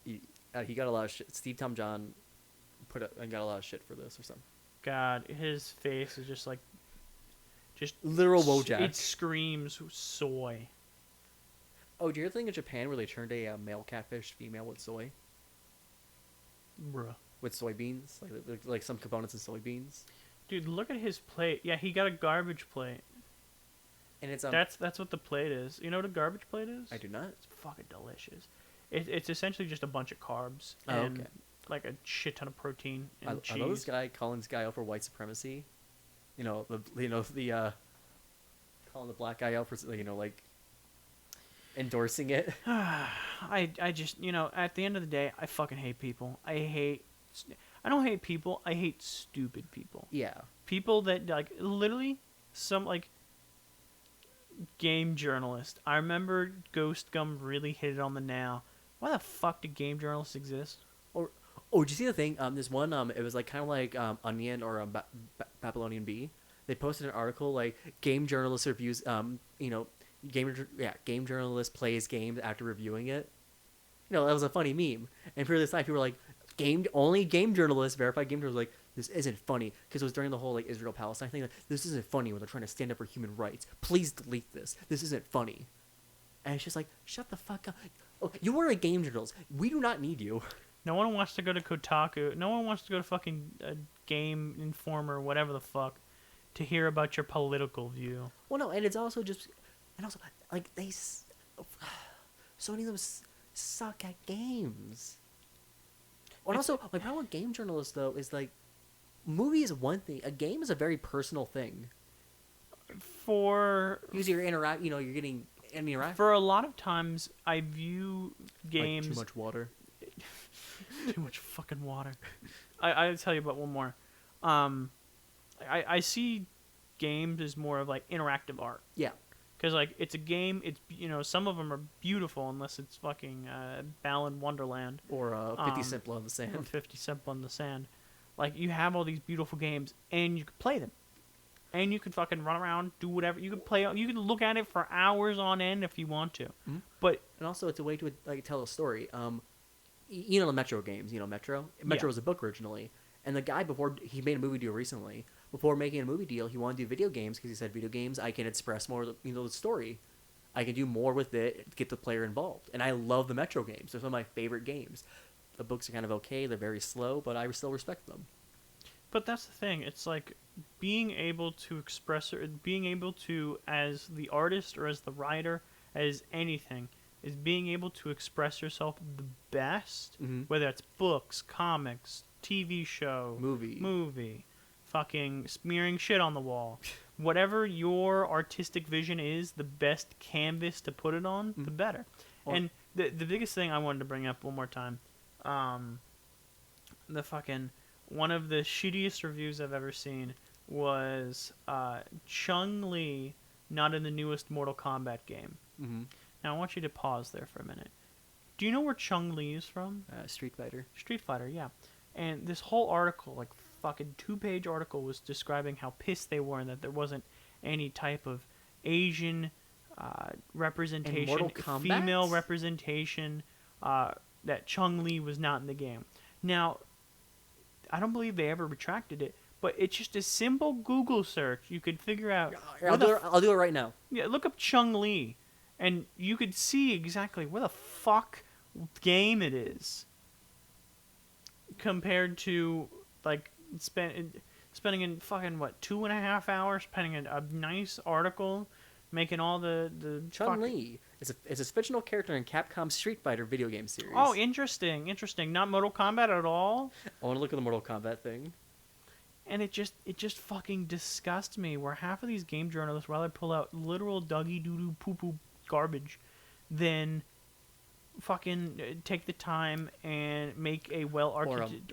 [SPEAKER 1] He got a lot of shit. Steve Tom John got a lot of shit for this or something.
[SPEAKER 2] God, his face is just
[SPEAKER 1] Literal Wojak.
[SPEAKER 2] It screams soy.
[SPEAKER 1] Oh, do you ever think in Japan where they turned a male catfish female with soy?
[SPEAKER 2] Bruh.
[SPEAKER 1] With soybeans? Like some components in soybeans?
[SPEAKER 2] Dude, look at his plate. Yeah, he got a garbage plate.
[SPEAKER 1] And it's
[SPEAKER 2] That's what the plate is. You know what a garbage plate is?
[SPEAKER 1] I do not.
[SPEAKER 2] It's fucking delicious. It's essentially just a bunch of carbs
[SPEAKER 1] Oh,
[SPEAKER 2] and
[SPEAKER 1] okay.
[SPEAKER 2] like a shit ton of protein and cheese.
[SPEAKER 1] I love this guy calling this guy out for white supremacy. Calling the black guy out for like endorsing it.
[SPEAKER 2] I just, at the end of the day, I fucking hate people. I don't hate people. I hate stupid people.
[SPEAKER 1] Yeah.
[SPEAKER 2] People that like literally some like game journalist. I remember Ghost Gum really hit it on the nail. Why the fuck do game journalists exist?
[SPEAKER 1] Oh, did you see the thing? This one, it was like kind of like Onion or Babylonian Bee. They posted an article like game journalist reviews. Game journalist plays games after reviewing it. That was a funny meme. And for this time, people were like, only game journalists, verified game journalists, like, this isn't funny, because it was during the whole like Israel Palestine thing. Like, this isn't funny when they're trying to stand up for human rights. Please delete this. This isn't funny. And it's just like, shut the fuck up. Oh, you are a game journalist. We do not need you.
[SPEAKER 2] No one wants to go to Kotaku. No one wants to go to fucking Game Informer, whatever the fuck, to hear about your political view.
[SPEAKER 1] Well, no, and it's also just, and also like so many of them suck at games. And also, my problem with game journalists though is like, movie is one thing. A game is a very personal thing. Because you're you're getting an interaction.
[SPEAKER 2] For a lot of times, I view games.
[SPEAKER 1] Like too much water.
[SPEAKER 2] Too much fucking water. I'll tell you about one more. I see games as more of like interactive art.
[SPEAKER 1] Yeah.
[SPEAKER 2] Because like it's a game. It's some of them are beautiful unless it's fucking Balan Wonderland
[SPEAKER 1] Or 50 Cent Blood on the
[SPEAKER 2] or
[SPEAKER 1] Sand.
[SPEAKER 2] 50 Cent on the Sand. Like you have all these beautiful games and you can play them, and you can fucking run around, do whatever. You can play. You can look at it for hours on end if you want to.
[SPEAKER 1] Mhm.
[SPEAKER 2] But
[SPEAKER 1] And also, it's a way to like tell a story. You know the Metro games. You know Metro. Metro
[SPEAKER 2] Yeah.
[SPEAKER 1] was a book originally, and the guy before he made a movie deal recently. Before making a movie deal, he wanted to do video games because he said video games I can express more. The story. I can do more with it, get the player involved. And I love the Metro games. They're some of my favorite games. The books are kind of okay. They're very slow, but I still respect them.
[SPEAKER 2] But that's the thing. It's like being able to express, or being able to, as the artist or as the writer, as anything, is being able to express yourself the best.
[SPEAKER 1] Mhm.
[SPEAKER 2] Whether it's books, comics, TV show,
[SPEAKER 1] Movie.
[SPEAKER 2] fucking smearing shit on the wall. Whatever your artistic vision is, the best canvas to put it on, the better.
[SPEAKER 1] Or-
[SPEAKER 2] And the biggest thing I wanted to bring up one more time, the fucking one of the shittiest reviews I've ever seen was Chun-Li not in the newest Mortal Kombat game.
[SPEAKER 1] Mm-hmm.
[SPEAKER 2] Now I want you to pause there for a minute. Do you know where Chun-Li is from?
[SPEAKER 1] Street Fighter.
[SPEAKER 2] Street Fighter, yeah. And this whole article, like fucking 2-page article, was describing how pissed they were and that there wasn't any type of Asian representation,
[SPEAKER 1] Mortal Kombat?
[SPEAKER 2] female representation, that Chun-Li was not in the game. Now, I don't believe they ever retracted it, but it's just a simple Google search. You could figure out.
[SPEAKER 1] I'll do it right now.
[SPEAKER 2] Yeah, look up Chun-Li, and you could see exactly where the fuck game it is compared to like spending in fucking 2.5 hours penning a nice article, making all the
[SPEAKER 1] Chun-Li. It's a fictional character in Capcom's Street Fighter video game series.
[SPEAKER 2] Oh, interesting. Not Mortal Kombat at all.
[SPEAKER 1] I want to look at the Mortal Kombat thing.
[SPEAKER 2] And it just fucking disgusts me where half of these game journalists rather pull out literal doggy doo-doo poo-poo garbage than fucking take the time and make a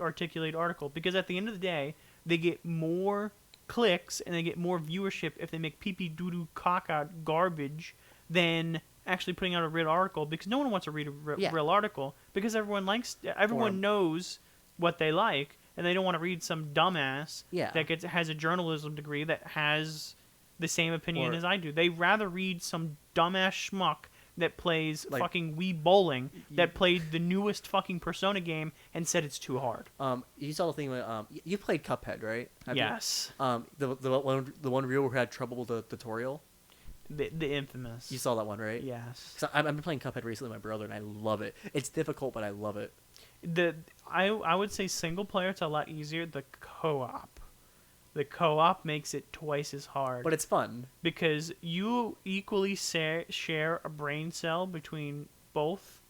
[SPEAKER 2] articulated article. Because at the end of the day, they get more clicks and they get more viewership if they make pee-pee doo-doo caca garbage than actually putting out a real article, because no one wants to read a real article because everyone knows what they like, and they don't want to read some dumbass that has a journalism degree that has the same opinion as I do. They rather read some dumbass schmuck that plays fucking Wii Bowling that played the newest fucking Persona game and said it's too hard.
[SPEAKER 1] You saw the thing with you played Cuphead, right?
[SPEAKER 2] Yes.
[SPEAKER 1] The one reel who had trouble with the tutorial.
[SPEAKER 2] The infamous.
[SPEAKER 1] You saw that one, right?
[SPEAKER 2] Yes.
[SPEAKER 1] I've been playing Cuphead recently with my brother, and I love it. It's difficult, but I love it.
[SPEAKER 2] I would say single player, it's a lot easier. The co-op makes it twice as hard.
[SPEAKER 1] But it's fun.
[SPEAKER 2] Because you equally share a brain cell between both,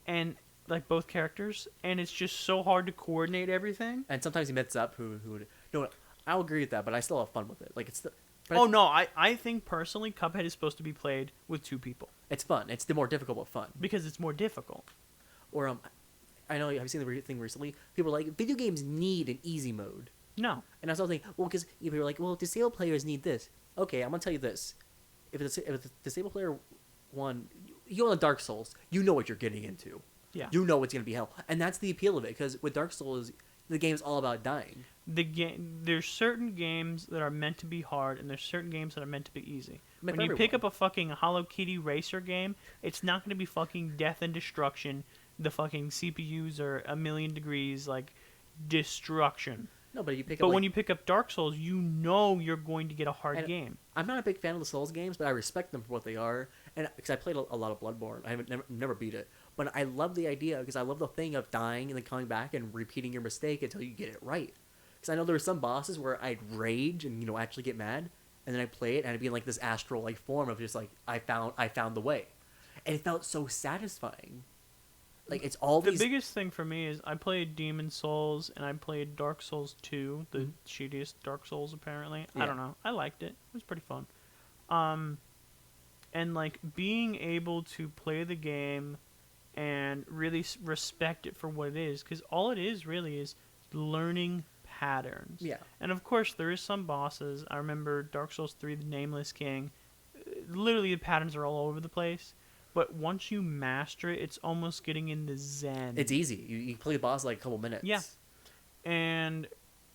[SPEAKER 2] and like both characters, and it's just so hard to coordinate everything.
[SPEAKER 1] And sometimes he meets up who would... No, I'll agree with that, but I still have fun with it. Like it's the...
[SPEAKER 2] No, I think personally Cuphead is supposed to be played with 2 people.
[SPEAKER 1] It's fun. It's the more difficult but fun.
[SPEAKER 2] Because it's more difficult.
[SPEAKER 1] Or I know I've seen the thing recently. People are like, video games need an easy mode.
[SPEAKER 2] No. And
[SPEAKER 1] I was thinking, well, because people are like, well, disabled players need this. Okay, I'm gonna tell you this: if it's a disabled player one, you on Dark Souls, you know what you're getting into.
[SPEAKER 2] Yeah.
[SPEAKER 1] You know it's gonna be hell, and that's the appeal of it. Because with Dark Souls, the game's all about dying.
[SPEAKER 2] There's certain games that are meant to be hard, and there's certain games that are meant to be easy.
[SPEAKER 1] Meant
[SPEAKER 2] when
[SPEAKER 1] for
[SPEAKER 2] you pick
[SPEAKER 1] everyone.
[SPEAKER 2] up a fucking Hello Kitty racer game, it's not going to be fucking death and destruction. The fucking CPUs are a million degrees, like, destruction.
[SPEAKER 1] No, but you pick up.
[SPEAKER 2] But when you pick up Dark Souls, you know you're going to get a hard game.
[SPEAKER 1] I'm not a big fan of the Souls games, but I respect them for what they are. And because I played a lot of Bloodborne, I haven't never beat it, but I love the idea because I love the thing of dying and then coming back and repeating your mistake until you get it right. Because I know there were some bosses where I'd rage and actually get mad, and then I'd play it and I'd be in like this astral like form of just like I found the way, and it felt so satisfying. Like it's all
[SPEAKER 2] the
[SPEAKER 1] these...
[SPEAKER 2] biggest thing for me is I played Demon Souls and I played Dark Souls 2, the shittiest Dark Souls apparently.
[SPEAKER 1] Yeah.
[SPEAKER 2] I don't know. I liked it. It was pretty fun. And like being able to play the game and really respect it for what it is, because all it is really is learning patterns.
[SPEAKER 1] Yeah.
[SPEAKER 2] And of course there is some bosses. I remember Dark Souls 3, the Nameless King. literally the patterns are all over the place. But once you master it, it's almost getting into zen.
[SPEAKER 1] It's easy. You play the boss like a couple minutes.
[SPEAKER 2] Yeah. And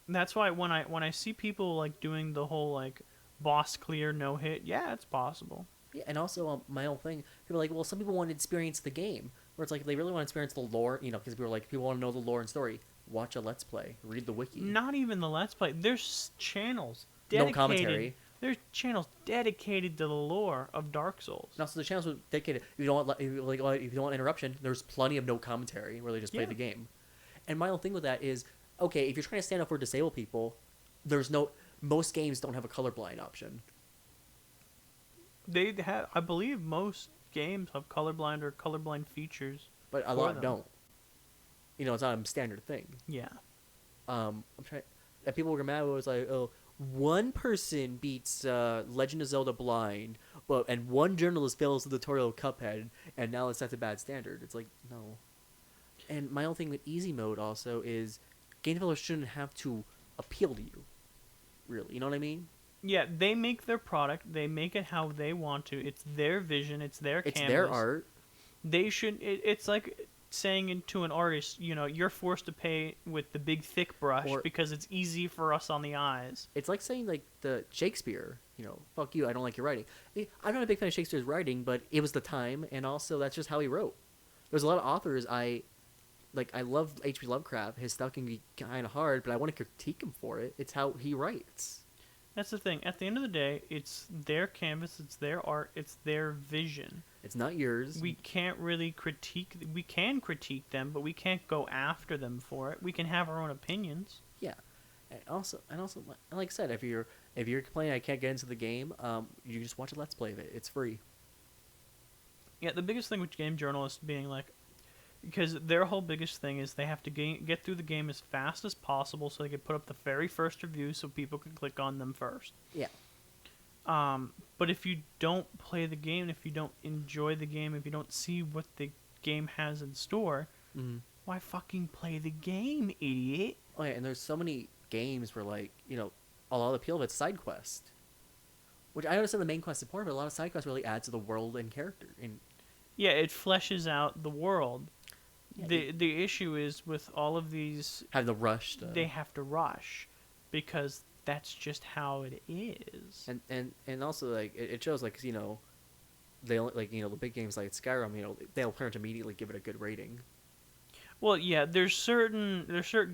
[SPEAKER 2] that's why when I see people like doing the whole like boss clear no hit, yeah, it's possible.
[SPEAKER 1] Yeah, and also my whole thing, people are like, well, some people want to experience the game, where it's like if they really want to experience the lore, because people are like, people want to know the lore and story. Watch a Let's Play, read the wiki.
[SPEAKER 2] Not even the Let's Play. There's channels
[SPEAKER 1] No
[SPEAKER 2] dedicated.
[SPEAKER 1] commentary.
[SPEAKER 2] There's channels dedicated to the lore of Dark Souls.
[SPEAKER 1] And also the channels are dedicated. If you don't want if you don't want interruption, there's plenty of no commentary where they just play
[SPEAKER 2] Yeah.
[SPEAKER 1] the game. And my whole thing with that is, okay, if you're trying to stand up for disabled people, most games don't have a colorblind option.
[SPEAKER 2] They have, I believe, most games have colorblind or colorblind features.
[SPEAKER 1] But a
[SPEAKER 2] For
[SPEAKER 1] lot
[SPEAKER 2] them.
[SPEAKER 1] don't. It's not a standard thing.
[SPEAKER 2] Yeah.
[SPEAKER 1] I'm trying. And people were mad. It was like, oh, one person beats Legend of Zelda blind, and one journalist fails the tutorial of Cuphead, and now it's set a bad standard. It's like, no. And my own thing with easy mode also is, game developers shouldn't have to appeal to you. Really, you know what I mean?
[SPEAKER 2] Yeah, they make their product. They make it how they want to. It's their vision. It's their
[SPEAKER 1] It's
[SPEAKER 2] canvas.
[SPEAKER 1] their art.
[SPEAKER 2] They should. It's like saying to an artist, you're forced to pay with the big thick brush
[SPEAKER 1] Or-
[SPEAKER 2] because it's easy for us on the eyes.
[SPEAKER 1] It's like saying like the Shakespeare. Fuck you. I don't like your writing. I'm not a big fan of Shakespeare's writing, but it was the time, and also that's just how he wrote. There's a lot of authors I love H.P. Lovecraft. His stuff can be kind of hard, but I want to critique him for it. It's how he writes.
[SPEAKER 2] That's the thing. At the end of the day, it's their canvas, it's their art, it's their vision.
[SPEAKER 1] It's not yours.
[SPEAKER 2] We can't really critique. We can critique them, but we can't go after them for it. We can have our own opinions.
[SPEAKER 1] Yeah, and also, like I said, if you're complaining I can't get into the game, you just watch a Let's Play of it. It's free.
[SPEAKER 2] Yeah, the biggest thing with game journalists being like, because their whole biggest thing is they have to get through the game as fast as possible so they can put up the very first review so people can click on them first.
[SPEAKER 1] Yeah.
[SPEAKER 2] But if you don't play the game, if you don't enjoy the game, if you don't see what the game has in store, why fucking play the game, idiot?
[SPEAKER 1] Oh yeah, and there's so many games where a lot of the appeal of it's side quest. Which I understand the main quest is important, but a lot of side quests really add to the world and character. And
[SPEAKER 2] Yeah, it fleshes out the world.
[SPEAKER 1] Yeah,
[SPEAKER 2] The issue is with all of these,
[SPEAKER 1] have the rush to,
[SPEAKER 2] they have to rush because that's just how it is.
[SPEAKER 1] and also it shows they only the big games like Skyrim, they'll pretty much immediately give it a good rating.
[SPEAKER 2] Well, yeah, there's certain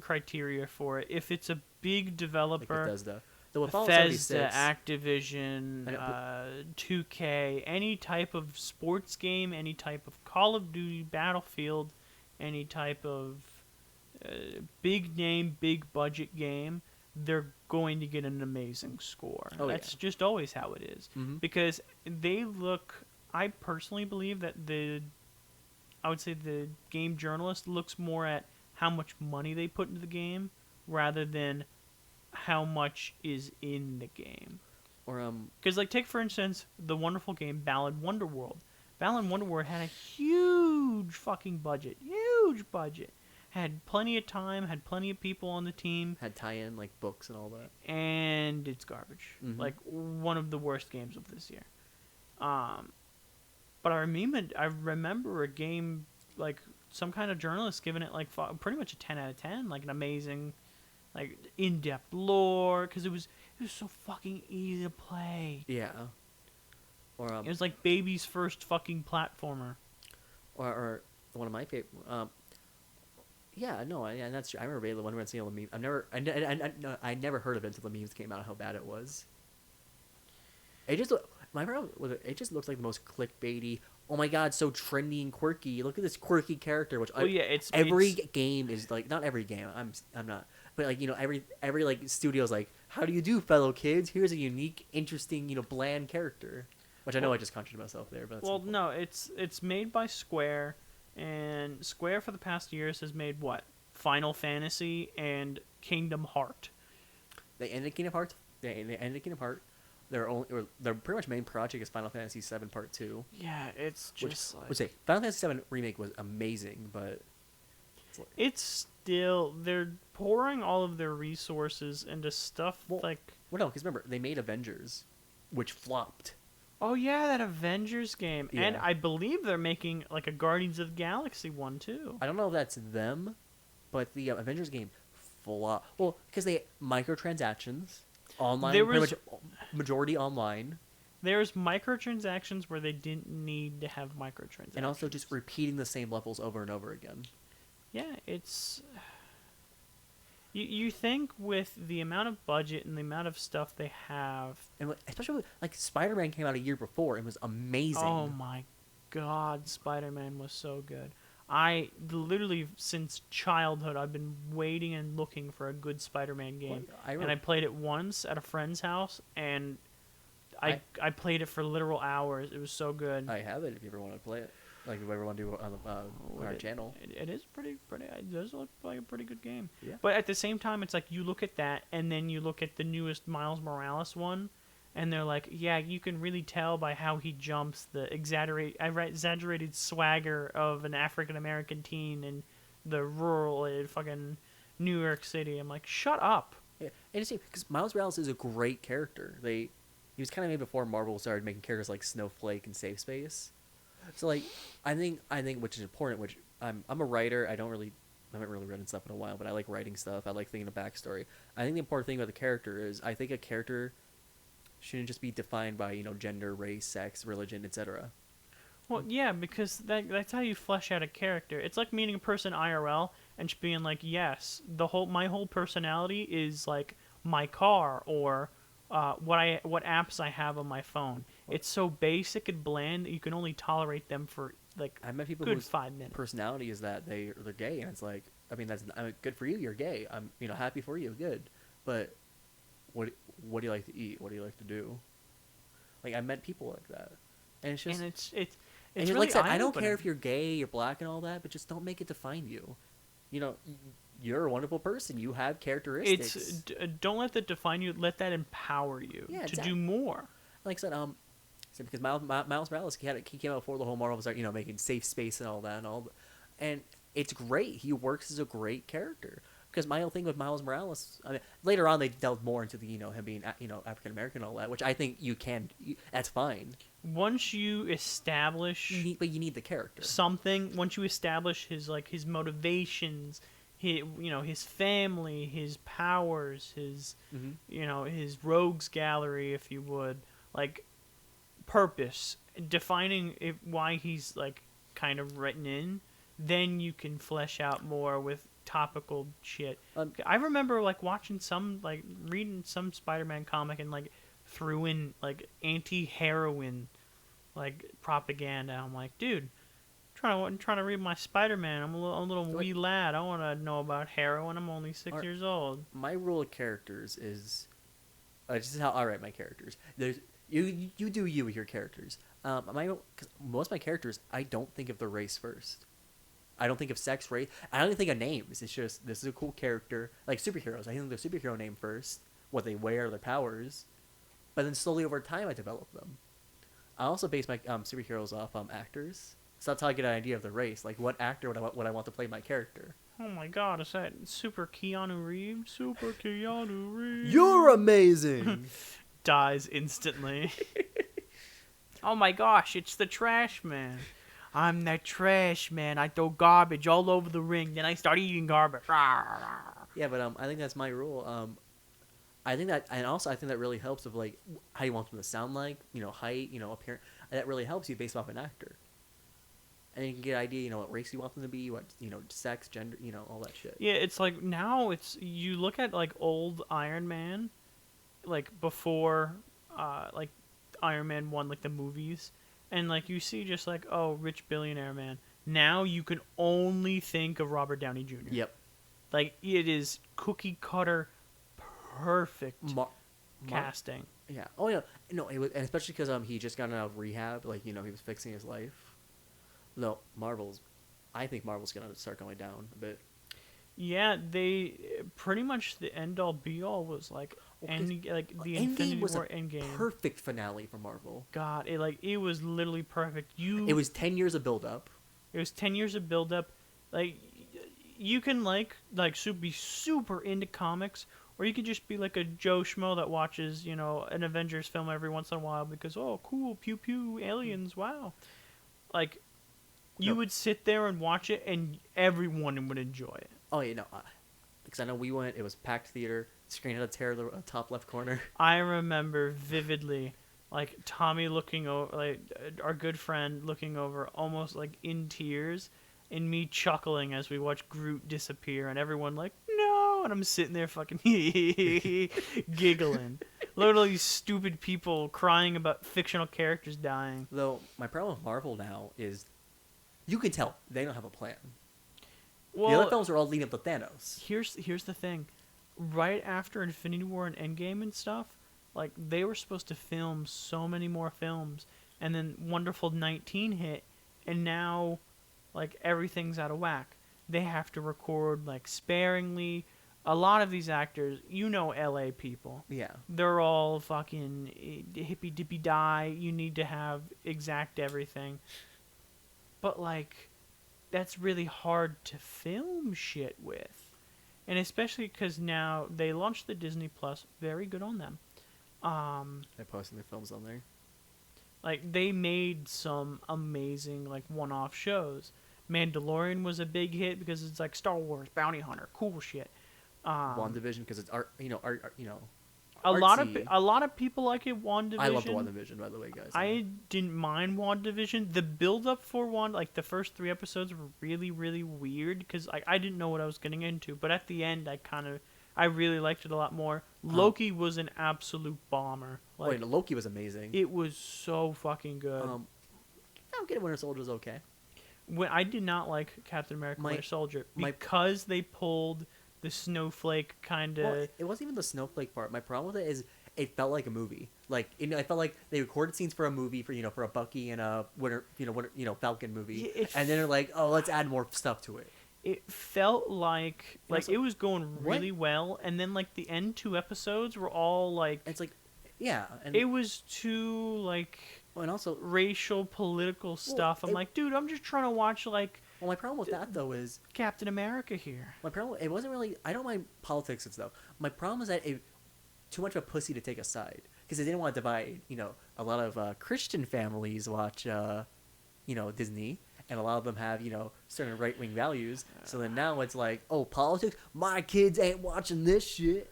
[SPEAKER 2] criteria for it. If it's a big
[SPEAKER 1] Like
[SPEAKER 2] developer,
[SPEAKER 1] Bethesda. The Fallout
[SPEAKER 2] Bethesda,
[SPEAKER 1] 76,
[SPEAKER 2] Activision,
[SPEAKER 1] I know,
[SPEAKER 2] 2K, any type of sports game, any type of Call of Duty, Battlefield, any type of big name, big budget game, they're going to get an amazing score.
[SPEAKER 1] Oh,
[SPEAKER 2] That's
[SPEAKER 1] yeah.
[SPEAKER 2] just always how it is.
[SPEAKER 1] Mhm.
[SPEAKER 2] Because they look, I personally believe that I would say the game journalist looks more at how much money they put into the game rather than how much is in the game.
[SPEAKER 1] Or
[SPEAKER 2] Because, take for instance the wonderful game Ballad Wonderworld. Ballad Wonderworld had a huge fucking budget, had plenty of time, had plenty of people on the team,
[SPEAKER 1] had tie-in books and all that.
[SPEAKER 2] and it's garbage.
[SPEAKER 1] Mhm.
[SPEAKER 2] One of the worst games of this year. But I remember a game some kind of journalist giving it pretty much a 10 out of 10, an amazing, in-depth lore, because it was so fucking easy to play.
[SPEAKER 1] Yeah. Or
[SPEAKER 2] It was like baby's first fucking platformer.
[SPEAKER 1] or one of my favorite. Yeah, no, and that's true. I remember the one where seeing all the memes. I never heard of it until the memes came out. How bad it was. My problem with it just looks like the most clickbaity. Oh my god, so trendy and quirky. Look at this quirky character. Which every game is not every game. I'm not, but every studio's how do you do, fellow kids? Here's a unique, interesting, bland character. Which I know I just contradicted myself there, but that's
[SPEAKER 2] no, it's made by Square, and Square for the past years has made what? Final Fantasy and Kingdom Heart.
[SPEAKER 1] They ended Kingdom Hearts. Their pretty much main project is Final Fantasy VII Part 2.
[SPEAKER 2] Yeah, it's just
[SPEAKER 1] Final Fantasy VII Remake was amazing, but
[SPEAKER 2] it's still, they're pouring all of their resources into stuff
[SPEAKER 1] well, no, because remember they made Avengers, which flopped.
[SPEAKER 2] Oh yeah, that Avengers game, and
[SPEAKER 1] Yeah.
[SPEAKER 2] I believe they're making like a Guardians of the Galaxy one too.
[SPEAKER 1] I don't know if that's them, but the Avengers game flop. Well, because they microtransactions
[SPEAKER 2] There
[SPEAKER 1] online, pretty
[SPEAKER 2] was
[SPEAKER 1] much majority online,
[SPEAKER 2] there's microtransactions where they didn't need to have microtransactions,
[SPEAKER 1] and also just repeating the same levels over and over again.
[SPEAKER 2] yeah, it's you think with the amount of budget and the amount of stuff they have.
[SPEAKER 1] And especially like Spider-Man came out a year before and was amazing.
[SPEAKER 2] Oh my god, Spider-Man was so good. I literally since childhood I've been waiting and looking for a good Spider-Man game.
[SPEAKER 1] Well,
[SPEAKER 2] And I played it once at a friend's house and I played it for literal hours. It was so good.
[SPEAKER 1] I have it if you ever want to play it. Like if you ever want to do it on our channel.
[SPEAKER 2] It is pretty. It does look like a pretty good game.
[SPEAKER 1] Yeah.
[SPEAKER 2] But at the same time, it's like you look at that, and then you look at the newest Miles Morales one, and they're like, yeah, you can really tell by how he jumps, the exaggerated swagger of an African American teen in the rural fucking New York City. I'm like, shut up.
[SPEAKER 1] Yeah. And it's because Miles Morales is a great character. He was kind of made before Marvel started making characters like Snowflake and Safe Space. So like, I think which is important. Which I'm a writer. I haven't really written stuff in a while, but I like writing stuff. I like thinking of backstory. I think the important thing about the character is I think a character shouldn't just be defined by gender, race, sex, religion, etc.
[SPEAKER 2] Well, yeah, because that's how you flesh out a character. It's like meeting a person IRL and just being like, yes, my whole personality is like my car or what apps I have on my phone. It's so basic and bland that you can only tolerate them for like
[SPEAKER 1] I met people
[SPEAKER 2] good
[SPEAKER 1] whose
[SPEAKER 2] 5 minutes.
[SPEAKER 1] personality is that they're gay, and it's like, I mean, good for you. You're gay. I'm happy for you. Good, but what do you like to eat? What do you like to do? Like I met people like that, and it's just
[SPEAKER 2] And it's
[SPEAKER 1] and
[SPEAKER 2] really
[SPEAKER 1] like I said, I don't
[SPEAKER 2] eye-opening.
[SPEAKER 1] care if you're gay, you're black, and all that, but just don't make it define you. You're a wonderful person. You have characteristics.
[SPEAKER 2] Don't let that define you. Let that empower you
[SPEAKER 1] Yeah,
[SPEAKER 2] to do more.
[SPEAKER 1] Like I said, because Miles Morales, he came out before the whole Marvel started, making Safe Space and all that, and it's great. He works as a great character. Because my whole thing with Miles Morales, I mean, later on they delved more into the him being African American and all that, which I think that's fine.
[SPEAKER 2] Once you establish
[SPEAKER 1] But you need the character.
[SPEAKER 2] something, once you establish his motivations, his family, his powers, his his rogues gallery, if you would, like purpose, defining why he's like kind of written in, then you can flesh out more with topical shit. I remember like reading some Spider-Man comic and like threw in like anti-heroin like propaganda. I'm like, dude, I'm trying to read my Spider-Man. I'm a little wee lad. I want to know about heroin. I'm only 6 years old.
[SPEAKER 1] My rule of characters is, this is how I write my characters. There's you do you with your characters. Cause most of my characters, I don't think of the race first. I don't think of sex, race. I don't even think of names. It's just, this is a cool character. Like superheroes, I think the superhero name first, what they wear, their powers, but then slowly over time I develop them. I also base my superheroes off actors, so that's how I get an idea of the race. Like what actor would I want to play my character?
[SPEAKER 2] Oh my god, is that Super Keanu Reeves? Super Keanu Reeves.
[SPEAKER 1] You're amazing.
[SPEAKER 2] Dies instantly. Oh my gosh, it's the Trash Man. I'm the Trash Man. I throw garbage all over the ring, then I start eating garbage.
[SPEAKER 1] Yeah, but I think that's my rule. I think that, and also I think that really helps of like how you want them to sound like, height, appearance. That really helps you based off an actor. And you can get an idea, what race you want them to be, what sex, gender, all that shit.
[SPEAKER 2] Yeah, it's like now you look at like old Iron Man, like before, like Iron Man 1, like the movies, and like you see just like, oh, rich billionaire man. Now you can only think of Robert Downey Jr.
[SPEAKER 1] Yep.
[SPEAKER 2] Like it is cookie cutter, perfect casting.
[SPEAKER 1] Yeah. Oh yeah. No, it was, and especially because he just got out of rehab, like he was fixing his life. No, I think Marvel's gonna start going down a bit.
[SPEAKER 2] Yeah, they pretty much the end all be all was like the Infinity
[SPEAKER 1] was
[SPEAKER 2] War
[SPEAKER 1] a
[SPEAKER 2] Endgame.
[SPEAKER 1] perfect finale for Marvel.
[SPEAKER 2] God, it was literally perfect.
[SPEAKER 1] It was 10 years of build up.
[SPEAKER 2] It was 10 years of build up. Like you can be super into comics, Or you could just be like a Joe Schmo that watches, you know, an Avengers film every once in a while because, oh, cool, pew pew, aliens, wow. Like, you
[SPEAKER 1] No.
[SPEAKER 2] would sit there and watch it, and everyone would enjoy it.
[SPEAKER 1] Oh, you know, because I know we went. It was packed theater. Screen had a tear in the top left corner.
[SPEAKER 2] I remember vividly, like, Tommy looking over, like, our good friend looking over, almost, like, in tears, and me chuckling as we watch Groot disappear, and everyone like, no, and I'm sitting there fucking giggling. Literally stupid people crying about fictional characters dying.
[SPEAKER 1] Though my problem with Marvel now is, you can tell they don't have a plan. The other
[SPEAKER 2] Well,
[SPEAKER 1] films are all leading up to Thanos.
[SPEAKER 2] here's the thing. Right after Infinity War and Endgame and stuff, like, they were supposed to film so many more films, and then Wonderful 19 hit, and now, like, everything's out of whack. They have to record, like, sparingly. A lot of these actors, you know, LA people.
[SPEAKER 1] Yeah.
[SPEAKER 2] They're all fucking hippy dippy die. You need to have exact everything. But, like, that's really hard to film shit with. And especially because now they launched the Disney Plus. Very good on them.
[SPEAKER 1] They're posting their films on there.
[SPEAKER 2] Like, they made some amazing, like, one-off shows. Mandalorian was a big hit because it's like Star Wars, Bounty Hunter, cool shit.
[SPEAKER 1] WandaVision, because it's art,
[SPEAKER 2] A
[SPEAKER 1] artsy.
[SPEAKER 2] lot of people like it. WandaVision.
[SPEAKER 1] I love the WandaVision, by the way, guys.
[SPEAKER 2] I didn't mind WandaVision. The build up for like the first 3 episodes were really, really weird because I didn't know what I was getting into. But at the end, I really liked it a lot more. Loki was an absolute bomber. Like,
[SPEAKER 1] Wait, Loki was amazing.
[SPEAKER 2] it was so fucking good.
[SPEAKER 1] Falcon Winter Soldier was okay.
[SPEAKER 2] When I did not like Captain America: Winter Soldier because they pulled the snowflake kind of.
[SPEAKER 1] Well, it wasn't even the snowflake part. My problem with it is it felt like a movie. Like, I felt like they recorded scenes for a movie for a Bucky and a Falcon movie,
[SPEAKER 2] Yeah,
[SPEAKER 1] and then they're like, oh, let's add more stuff to it.
[SPEAKER 2] It felt like
[SPEAKER 1] also-
[SPEAKER 2] it was going really well, and then like the end 2 episodes were all like
[SPEAKER 1] It's like, yeah, and
[SPEAKER 2] it was too like
[SPEAKER 1] well, and also,
[SPEAKER 2] racial political stuff. I'm like, dude, I'm just trying to watch like
[SPEAKER 1] well, my problem with that though is
[SPEAKER 2] Captain America here.
[SPEAKER 1] my problem. It wasn't really. I don't mind politics and stuff. My problem is that it too much of a pussy to take a side because they didn't want to divide. A lot of Christian families watch, Disney. And a lot of them have, certain right-wing values. So then now it's like, oh, politics? My kids ain't watching this shit.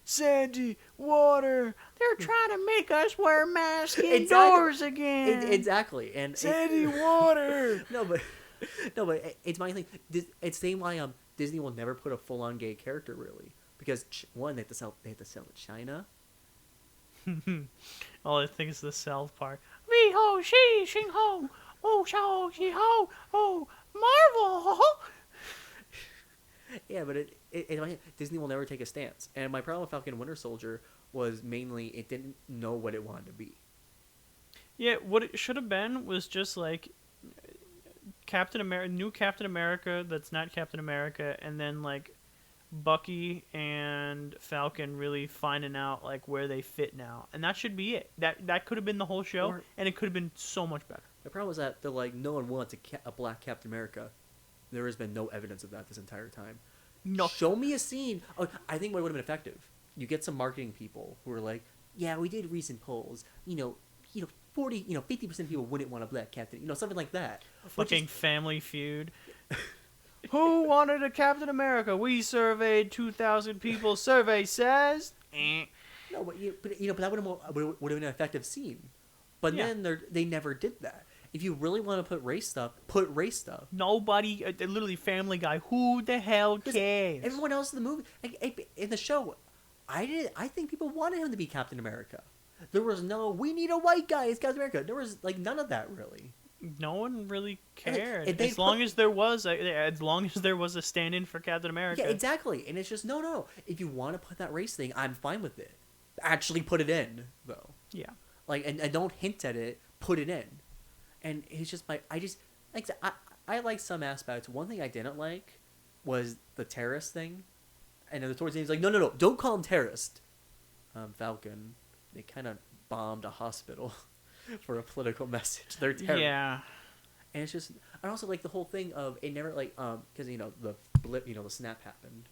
[SPEAKER 4] Sandy, water.
[SPEAKER 2] They're trying to make us wear masks
[SPEAKER 1] Exactly.
[SPEAKER 2] indoors again.
[SPEAKER 1] Exactly. And
[SPEAKER 4] Sandy, water.
[SPEAKER 1] no, but it's my thing. It's the same why Disney will never put a full-on gay character really, because one, they have to sell to China.
[SPEAKER 2] All I think is the South part. Me ho she shing ho. Oh, shao she ho. Oh, Marvel.
[SPEAKER 1] Yeah, but Disney will never take a stance. And my problem with Falcon and Winter Soldier was mainly it didn't know what it wanted to be.
[SPEAKER 2] Yeah, what it should have been was just like new Captain America that's not Captain America, and then like Bucky and Falcon really finding out like where they fit now, and that should be it. That could have been the whole show, and it could have been so much better.
[SPEAKER 1] The problem is that they're like, no one wants a black Captain America. There has been no evidence of that this entire time.
[SPEAKER 2] No.
[SPEAKER 1] Show me a scene. Oh, I think what would have been effective. You get some marketing people who are like, yeah, we did recent polls. 40, 50% of people wouldn't want a black Captain. Something like that.
[SPEAKER 2] Fucking Family Feud.
[SPEAKER 4] Who wanted a Captain America? We surveyed 2,000 people. Survey says.
[SPEAKER 1] No, but that would have been an effective scene. But
[SPEAKER 2] Yeah.
[SPEAKER 1] then they never did that. If you really want to put race stuff, put race stuff.
[SPEAKER 2] Nobody, literally Family Guy. Who the hell cares?
[SPEAKER 1] Everyone else in the movie, in the show, I think people wanted him to be Captain America. There was no, we need a white guy as Captain America. There was like none of that really.
[SPEAKER 2] No one really cared.
[SPEAKER 1] if they
[SPEAKER 2] as long as there was a stand-in for Captain America.
[SPEAKER 1] Yeah, exactly. And it's just no. If you want to put that race thing, I'm fine with it. Actually, put it in though.
[SPEAKER 2] Yeah.
[SPEAKER 1] Like, and don't hint at it. Put it in. And it's just I like some aspects. One thing I didn't like was the terrorist thing. And then towards the end, he's like, no, don't call him terrorist. Falcon, they kind of bombed a hospital for a political message. They're terrorists.
[SPEAKER 2] Yeah.
[SPEAKER 1] And it's just, and also like the whole thing of it never like, because the blip, the snap happened.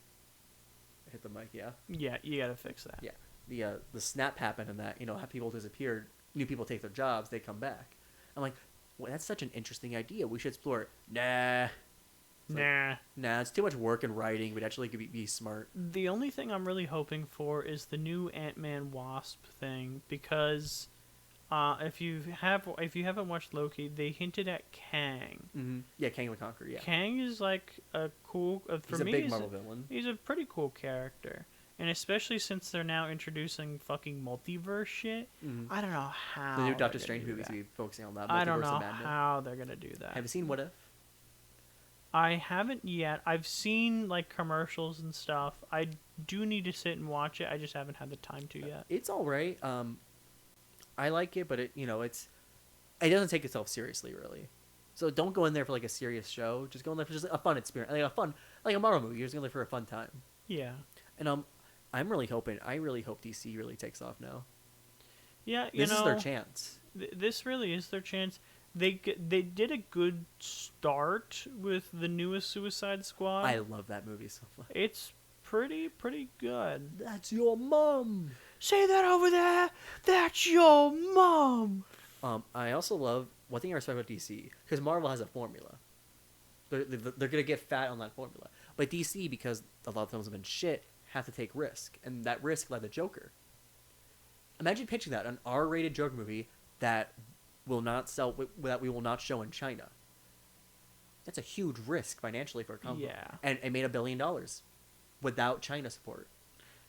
[SPEAKER 1] hit the mic. Yeah.
[SPEAKER 2] Yeah, you gotta fix that.
[SPEAKER 1] Yeah. The snap happened, and that have people disappeared, new people take their jobs, they come back. I'm like, well, that's such an interesting idea. We should explore it. Nah. Nah, it's too much work and writing. We'd actually be smart.
[SPEAKER 2] The only thing I'm really hoping for is the new Ant-Man Wasp thing, because if you haven't watched Loki, they hinted at Kang.
[SPEAKER 1] Mm-hmm. Yeah, Kang the Conqueror. Yeah.
[SPEAKER 2] Kang is like a cool. For
[SPEAKER 1] He's
[SPEAKER 2] me,
[SPEAKER 1] a big Marvel villain.
[SPEAKER 2] He's a pretty cool character, and especially since they're now introducing fucking multiverse shit.
[SPEAKER 1] Mm-hmm.
[SPEAKER 2] I don't know how
[SPEAKER 1] The new Doctor
[SPEAKER 2] they're
[SPEAKER 1] Strange
[SPEAKER 2] gonna do
[SPEAKER 1] movies
[SPEAKER 2] that.
[SPEAKER 1] will be focusing on that.
[SPEAKER 2] I don't
[SPEAKER 1] Multiverse
[SPEAKER 2] know
[SPEAKER 1] of Madness.
[SPEAKER 2] how they're gonna do that.
[SPEAKER 1] Have you seen What If?
[SPEAKER 2] I haven't yet. I've seen like commercials and stuff. I do need to sit and watch it. I just haven't had the time to yet.
[SPEAKER 1] It's all right. I like it, but it doesn't take itself seriously, really. So don't go in there for like a serious show. Just go in there for just a fun experience, like a Marvel movie. You're just going there for a fun time.
[SPEAKER 2] Yeah.
[SPEAKER 1] And I really hope DC really takes off now.
[SPEAKER 2] Yeah,
[SPEAKER 1] This is their chance.
[SPEAKER 2] This really is their chance. They did a good start with the newest Suicide Squad.
[SPEAKER 1] I love that movie so much.
[SPEAKER 2] It's pretty good.
[SPEAKER 1] That's your mom.
[SPEAKER 4] Say that over there. That's your mom.
[SPEAKER 1] I also love one thing I respect about DC, because Marvel has a formula. They're gonna get fat on that formula, but DC, because a lot of films have been shit, have to take risk, and that risk led to Joker. Imagine pitching that, an R-rated Joker movie that will not sell, that we will not show in China. That's a huge risk financially for a company.
[SPEAKER 2] Yeah.
[SPEAKER 1] And it made $1 billion without China support.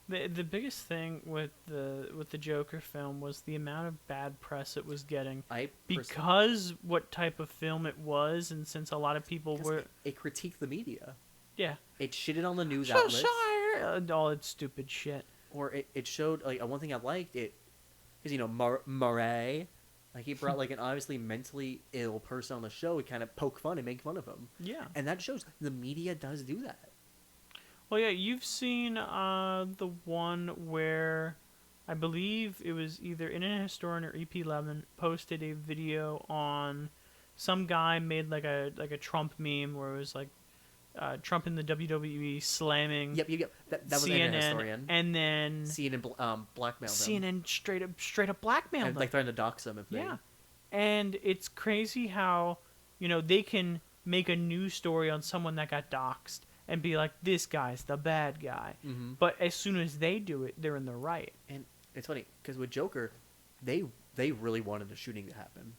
[SPEAKER 2] The biggest thing with the Joker film was the amount of bad press it was getting, because what type of film it was, and since a lot of people were
[SPEAKER 1] it critiqued the media.
[SPEAKER 2] Yeah.
[SPEAKER 1] It shitted on the news
[SPEAKER 2] So
[SPEAKER 1] outlets.
[SPEAKER 2] sorry. All its stupid shit.
[SPEAKER 1] Or it showed, like, one thing I liked, is, Murray, like, he brought, like, an obviously mentally ill person on the show to kind of poke fun and make fun of him.
[SPEAKER 2] Yeah.
[SPEAKER 1] And that shows the media does do that.
[SPEAKER 2] Well, yeah, you've seen the one where I believe it was either Internet Historian or EP11 posted a video on some guy made like a Trump meme where it was like Trump in the WWE slamming
[SPEAKER 1] Yep. That was
[SPEAKER 2] CNN,
[SPEAKER 1] Internet Historian.
[SPEAKER 2] and then
[SPEAKER 1] CNN blackmailed him.
[SPEAKER 2] CNN straight up blackmailed
[SPEAKER 1] And,
[SPEAKER 2] him.
[SPEAKER 1] like, threatened to dox him if they...
[SPEAKER 2] Yeah, and it's crazy how they can make a news story on someone that got doxxed and be like, this guy's the bad guy.
[SPEAKER 1] Mm-hmm.
[SPEAKER 2] But as soon as they do it, they're in the right.
[SPEAKER 1] And it's funny, because with Joker, they really wanted the shooting to happen.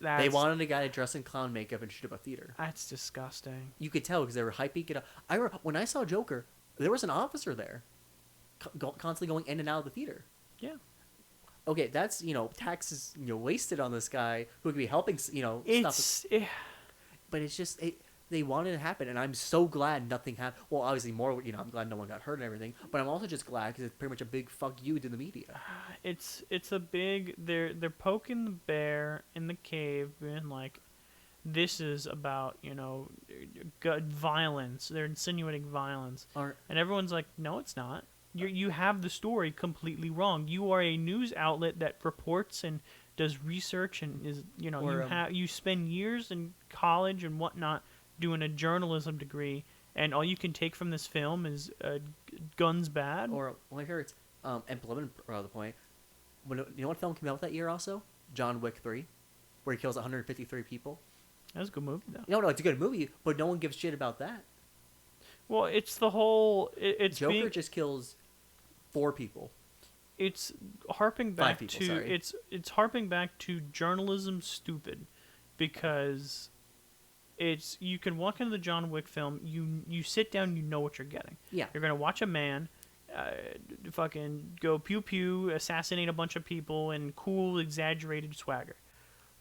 [SPEAKER 1] They wanted a guy to dress in clown makeup and shoot up a theater.
[SPEAKER 2] That's disgusting.
[SPEAKER 1] You could tell because they were hyping it up. I remember when I saw Joker, there was an officer there, constantly going in and out of the theater.
[SPEAKER 2] Yeah.
[SPEAKER 1] Okay, that's taxes wasted on this guy who could be helping stop. But it's just they wanted it to happen, and I'm so glad nothing happened. Well, obviously more. I'm glad no one got hurt and everything. But I'm also just glad because it's pretty much a big fuck you to the media.
[SPEAKER 2] It's a big. They're poking the bear in the cave, being like, this is about violence. They're insinuating violence, and everyone's like, no, it's not. You have the story completely wrong. You are a news outlet that reports and does research and is you spend years in college and whatnot doing a journalism degree, and all you can take from this film is guns bad.
[SPEAKER 1] Or my favorite, and Blumen brought up the point. What film came out that year also? John Wick 3, where he kills 153 people.
[SPEAKER 2] That was a good movie though.
[SPEAKER 1] No, it's a good movie, but no one gives shit about that.
[SPEAKER 2] Well, it's the whole. It's
[SPEAKER 1] Joker just kills 4 people.
[SPEAKER 2] It's harping back
[SPEAKER 1] 5 people,
[SPEAKER 2] to
[SPEAKER 1] sorry.
[SPEAKER 2] it's harping back to journalism stupid, because you can walk into the John Wick film, you sit down, you know what you're getting.
[SPEAKER 1] Yeah.
[SPEAKER 2] You're gonna watch a man fucking go pew pew, assassinate a bunch of people in cool, exaggerated swagger.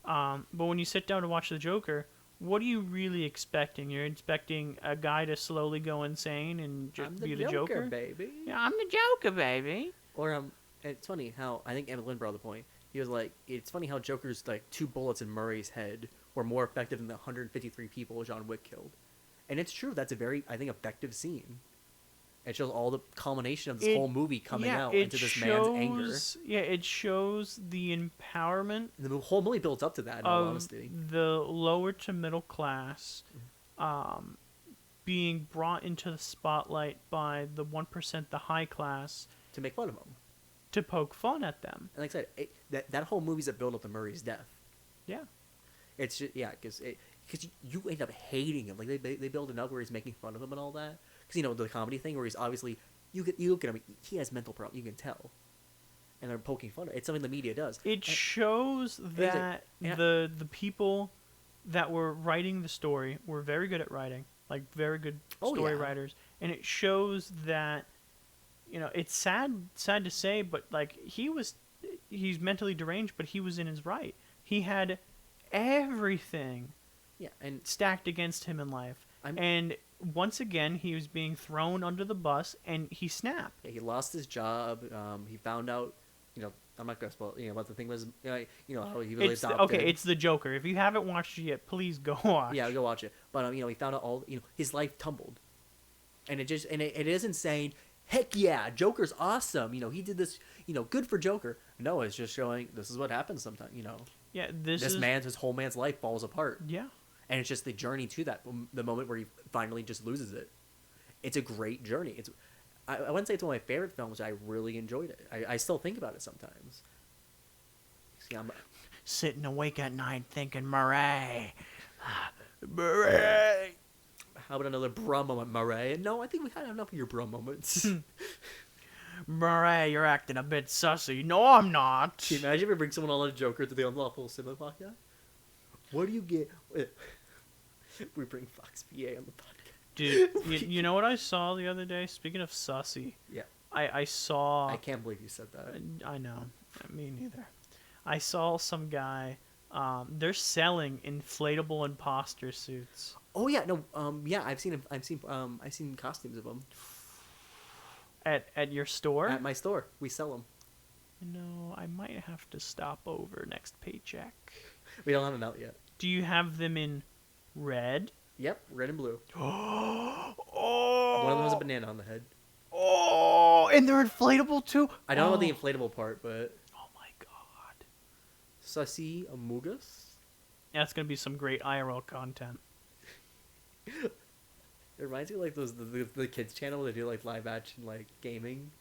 [SPEAKER 2] But when you sit down to watch the Joker, what are you really expecting? You're expecting a guy to slowly go insane and just be the Joker,
[SPEAKER 1] baby.
[SPEAKER 2] Yeah, I'm the Joker, baby.
[SPEAKER 1] Or it's funny how I think Evelyn brought up the point. He was like, it's funny how Joker's like 2 bullets in Murray's head were more effective than the 153 people John Wick killed, and it's true. That's a very, I think, effective scene. It shows all the culmination of this whole movie coming out into this man's anger.
[SPEAKER 2] Yeah, it shows the empowerment.
[SPEAKER 1] The whole movie builds up to that, in all honesty.
[SPEAKER 2] The lower to middle class, being brought into the spotlight by the 1%, the high class,
[SPEAKER 1] to make fun of him.
[SPEAKER 2] to poke fun at them.
[SPEAKER 1] And like I said, that whole movie's a build up to Murray's death.
[SPEAKER 2] Yeah.
[SPEAKER 1] It's just, yeah, because you end up hating him. Like they build it up where he's making fun of him and all that. Because the comedy thing where he's obviously you look at him, he has mental problems. You can tell, and they're poking fun at it. It's something the media does.
[SPEAKER 2] It shows that the people that were writing the story were very good at writing, like very good story writers, and it shows that it's sad to say, but like he's mentally deranged, but he was in his right. He had everything
[SPEAKER 1] and
[SPEAKER 2] stacked against him in life, and once again he was being thrown under the bus, and he snapped.
[SPEAKER 1] Yeah, he lost his job. He found out. I'm not gonna spoil. But the thing was, how he really adopted.
[SPEAKER 2] Okay, it's the Joker. If you haven't watched it yet, please go watch.
[SPEAKER 1] Yeah, go watch it. But he found out all. His life tumbled, and it isn't saying, heck yeah, Joker's awesome. He did this. Good for Joker. No, it's just showing this is what happens sometimes.
[SPEAKER 2] Yeah,
[SPEAKER 1] his whole man's life falls apart.
[SPEAKER 2] Yeah.
[SPEAKER 1] And it's just the journey to that, the moment where he finally just loses it. It's a great journey. I wouldn't say it's one of my favorite films. I really enjoyed it. I still think about it sometimes. See, I'm
[SPEAKER 4] Sitting awake at night thinking, Murray.
[SPEAKER 1] Murray. How about another bruh moment, Murray? No, I think we had enough of your bruh moments.
[SPEAKER 4] Murray, you're acting a bit sussy. No, I'm not.
[SPEAKER 1] Can you imagine if we bring someone on a Joker to the Unlawful Cinema podcast? What do you get? We bring Fox VA on the podcast.
[SPEAKER 2] Dude, you know what I saw the other day? Speaking of sussy.
[SPEAKER 1] Yeah.
[SPEAKER 2] I saw...
[SPEAKER 1] I can't believe you said that.
[SPEAKER 2] I know. Me neither. I saw some guy... they're selling inflatable imposter suits.
[SPEAKER 1] Oh yeah, no. Yeah, I've seen costumes of them.
[SPEAKER 2] At your store?
[SPEAKER 1] At my store, we sell them.
[SPEAKER 2] No, I might have to stop over next paycheck.
[SPEAKER 1] We don't have them out yet.
[SPEAKER 2] Do you have them in red?
[SPEAKER 1] Yep, red and blue.
[SPEAKER 4] Oh.
[SPEAKER 1] One of them has a banana on the head.
[SPEAKER 4] Oh, and they're inflatable too?
[SPEAKER 1] I don't know the inflatable part, but...
[SPEAKER 2] Oh my god.
[SPEAKER 1] Sussy Amugas?
[SPEAKER 2] That's going to be some great IRL content.
[SPEAKER 1] It reminds me of like the kids channel where they do like live action like gaming.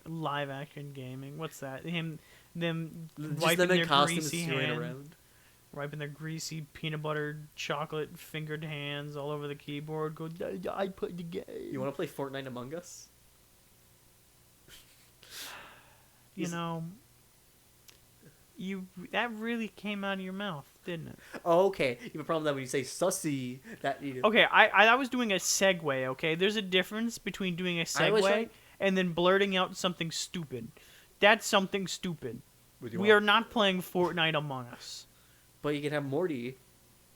[SPEAKER 2] Live action gaming. What's that? Them
[SPEAKER 1] Just
[SPEAKER 2] wiping
[SPEAKER 1] them in
[SPEAKER 2] their
[SPEAKER 1] costumes
[SPEAKER 2] greasy
[SPEAKER 1] screwing
[SPEAKER 2] hand,
[SPEAKER 1] around.
[SPEAKER 2] wiping their greasy peanut butter chocolate fingered hands all over the keyboard. Go, I put the game.
[SPEAKER 1] You want to play Fortnite Among Us?
[SPEAKER 2] That really came out of your mouth, didn't it?
[SPEAKER 1] Oh, okay. You have a problem that when you say sussy, that
[SPEAKER 2] Okay, I was doing a segue. Okay, there's a difference between doing a segue and then blurting out something stupid. That's something stupid. We are not playing Fortnite Among Us.
[SPEAKER 1] But you can have Morty.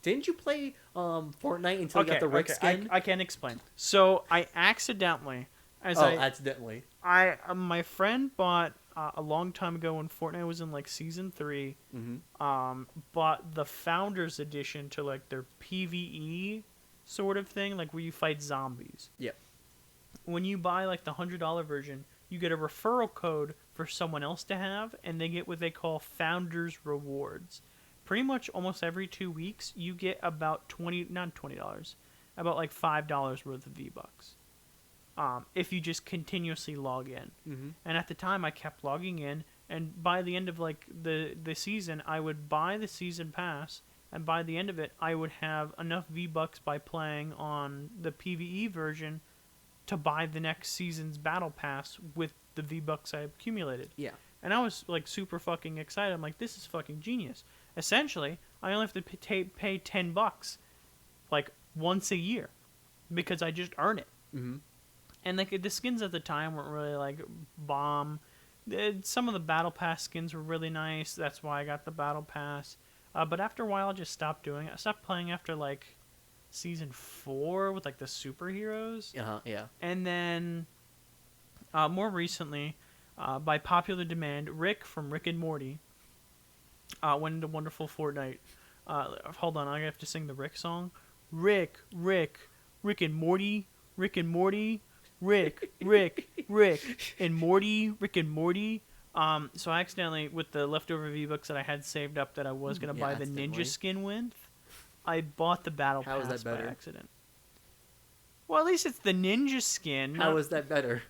[SPEAKER 1] Didn't you play Fortnite until you got the Rick skin?
[SPEAKER 2] I can explain. So I accidentally,
[SPEAKER 1] accidentally.
[SPEAKER 2] My friend bought a long time ago when Fortnite was in like season 3.
[SPEAKER 1] Mm-hmm.
[SPEAKER 2] Bought the Founders Edition to like their PvE sort of thing, like where you fight zombies.
[SPEAKER 1] Yep.
[SPEAKER 2] When you buy like the $100 version, you get a referral code for someone else to have, and they get what they call Founders Rewards. Pretty much almost every 2 weeks, you get about about like $5 worth of V-Bucks. If you just continuously log in.
[SPEAKER 1] Mm-hmm.
[SPEAKER 2] And at the time, I kept logging in, and by the end of like the season, I would buy the season pass, and by the end of it, I would have enough V-Bucks by playing on the PvE version to buy the next season's battle pass with the V-Bucks I accumulated.
[SPEAKER 1] Yeah.
[SPEAKER 2] And I was like super fucking excited. I'm like, this is fucking genius. Essentially, I only have to pay $10 like once a year because I just earn it.
[SPEAKER 1] Mm-hmm.
[SPEAKER 2] And like the skins at the time weren't really like bomb. Some of the battle pass skins were really nice. That's why I got the battle pass. But after a while, I just stopped doing it. I stopped playing after like season 4 with like the superheroes.
[SPEAKER 1] Yeah.
[SPEAKER 2] And then more recently, by popular demand, Rick from Rick and Morty went into wonderful Fortnite. Hold on, I have to sing the Rick song. Rick and Morty, Rick and Morty, Rick, and Morty, Rick and Morty. So I accidentally, with the leftover V-Bucks that I had saved up that I was going to buy the ninja skin with, I bought the battle pass by accident. Well, at least it's the ninja skin.
[SPEAKER 1] How is that better?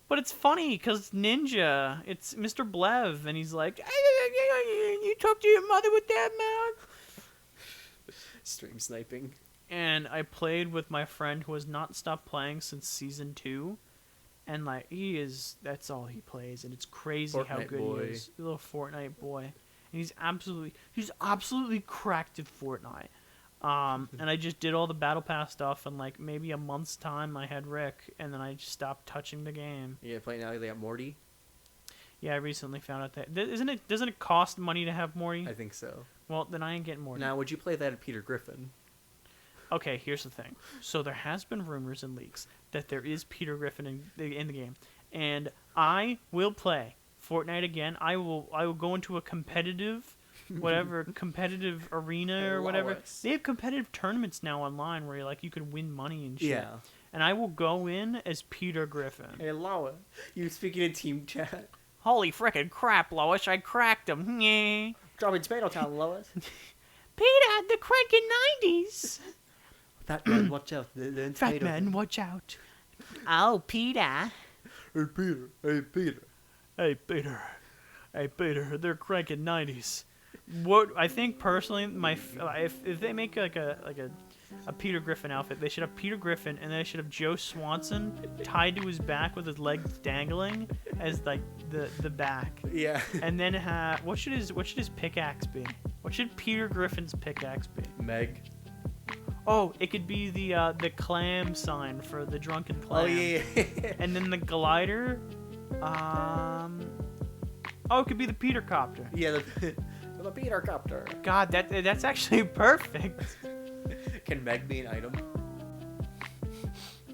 [SPEAKER 2] But it's funny because Ninja, it's Mr. Blev, and he's like, you talk to your mother with that mouth?
[SPEAKER 1] Stream sniping.
[SPEAKER 2] And I played with my friend who has not stopped playing since season 2. And, like, that's all he plays. And it's crazy how
[SPEAKER 1] Fortnite
[SPEAKER 2] good
[SPEAKER 1] boy.
[SPEAKER 2] he is. The little Fortnite boy. And he's absolutely cracked at Fortnite. And I just did all the Battle Pass stuff, and like maybe a month's time I had Rick, and then I just stopped touching the game.
[SPEAKER 1] Yeah, playing now they got Morty.
[SPEAKER 2] Yeah, I recently found out that doesn't it cost money to have Morty?
[SPEAKER 1] I think so.
[SPEAKER 2] Well, then I ain't getting Morty.
[SPEAKER 1] Now, would you play that at Peter Griffin?
[SPEAKER 2] Okay, here's the thing. So there has been rumors and leaks that there is Peter Griffin in the game, and I will play Fortnite again. I will go into a competitive competitive arena or whatever.
[SPEAKER 1] Lois.
[SPEAKER 2] They have competitive tournaments now online where you can win money and shit.
[SPEAKER 1] Yeah.
[SPEAKER 2] And I will go in as Peter Griffin.
[SPEAKER 1] Hey, Laura, you speaking in team chat?
[SPEAKER 2] Holy frickin' crap, Lois! I cracked him. Yeah.
[SPEAKER 1] Dropping tomato town, Lois.
[SPEAKER 2] Peter, the cranking 90s.
[SPEAKER 1] Fat man, watch out. The
[SPEAKER 2] Fat
[SPEAKER 1] tomato
[SPEAKER 2] man,
[SPEAKER 1] town.
[SPEAKER 2] watch out.
[SPEAKER 3] Oh, Peter.
[SPEAKER 1] Hey, Peter. Hey, Peter.
[SPEAKER 2] Hey, Peter. Hey, Peter. They're cranking 90s. What I think personally, if they make like a Peter Griffin outfit, they should have Peter Griffin, and then they should have Joe Swanson tied to his back with his legs dangling as like the back.
[SPEAKER 1] Yeah.
[SPEAKER 2] And then what should his pickaxe be? What should Peter Griffin's pickaxe be?
[SPEAKER 1] Meg.
[SPEAKER 2] Oh, it could be the clam sign for the drunken clam.
[SPEAKER 1] Oh, yeah.
[SPEAKER 2] And then the glider. Oh, it could be the Peter copter.
[SPEAKER 1] Yeah, the Peter copter.
[SPEAKER 2] God, that's actually perfect.
[SPEAKER 1] Can Meg be an item?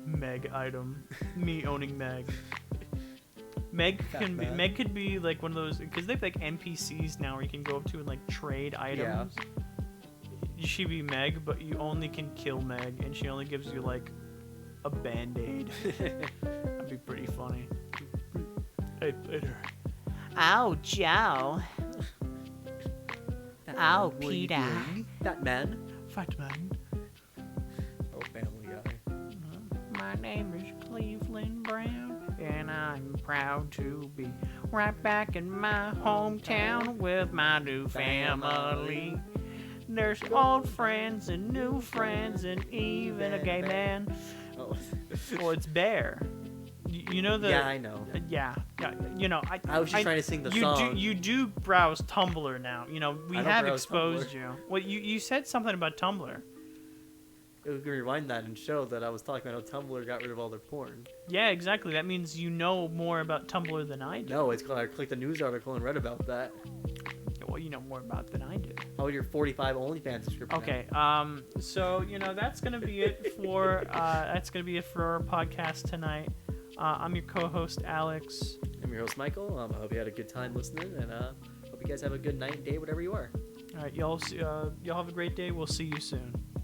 [SPEAKER 2] Meg item. Me owning Meg. Meg
[SPEAKER 1] Fat man.
[SPEAKER 2] Meg could be like one of those, because they have like NPCs now where you can go up to and like trade items. She'd be Meg, but you only can kill Meg, and she only gives you like a band-aid. That'd be pretty funny. Hey, Peter.
[SPEAKER 3] Oh, Joe. Oh,
[SPEAKER 1] What are you
[SPEAKER 3] Peter.
[SPEAKER 1] doing? That man.
[SPEAKER 2] Fat man.
[SPEAKER 1] Oh, Family Guy.
[SPEAKER 2] My name is Cleveland Brown, and I'm proud to be right back in my hometown with my new family. There's old friends and new friends and even a gay man.
[SPEAKER 1] Oh.
[SPEAKER 2] Well, it's Bear. You know the...
[SPEAKER 1] Yeah, I know.
[SPEAKER 2] Yeah, you know,
[SPEAKER 1] I was just trying to sing the song.
[SPEAKER 2] You do browse Tumblr now. You know, we
[SPEAKER 1] I don't
[SPEAKER 2] have
[SPEAKER 1] browse
[SPEAKER 2] exposed
[SPEAKER 1] Tumblr.
[SPEAKER 2] you. Well, you said something about Tumblr.
[SPEAKER 1] We can rewind that and show that I was talking about how Tumblr got rid of all their porn.
[SPEAKER 2] Yeah, exactly. That means you know more about Tumblr than I do.
[SPEAKER 1] No, it's called I clicked a news article and read about that.
[SPEAKER 2] Well, you know more about it than I do.
[SPEAKER 1] How about your 45 OnlyFans subscription?
[SPEAKER 2] Okay. So you know that's gonna be it for our podcast tonight. I'm your co-host Alex.
[SPEAKER 1] I'm your host Michael. I hope you had a good time listening, and hope you guys have a good night, day, whatever you are.
[SPEAKER 2] All right, y'all have a great day. We'll see you soon.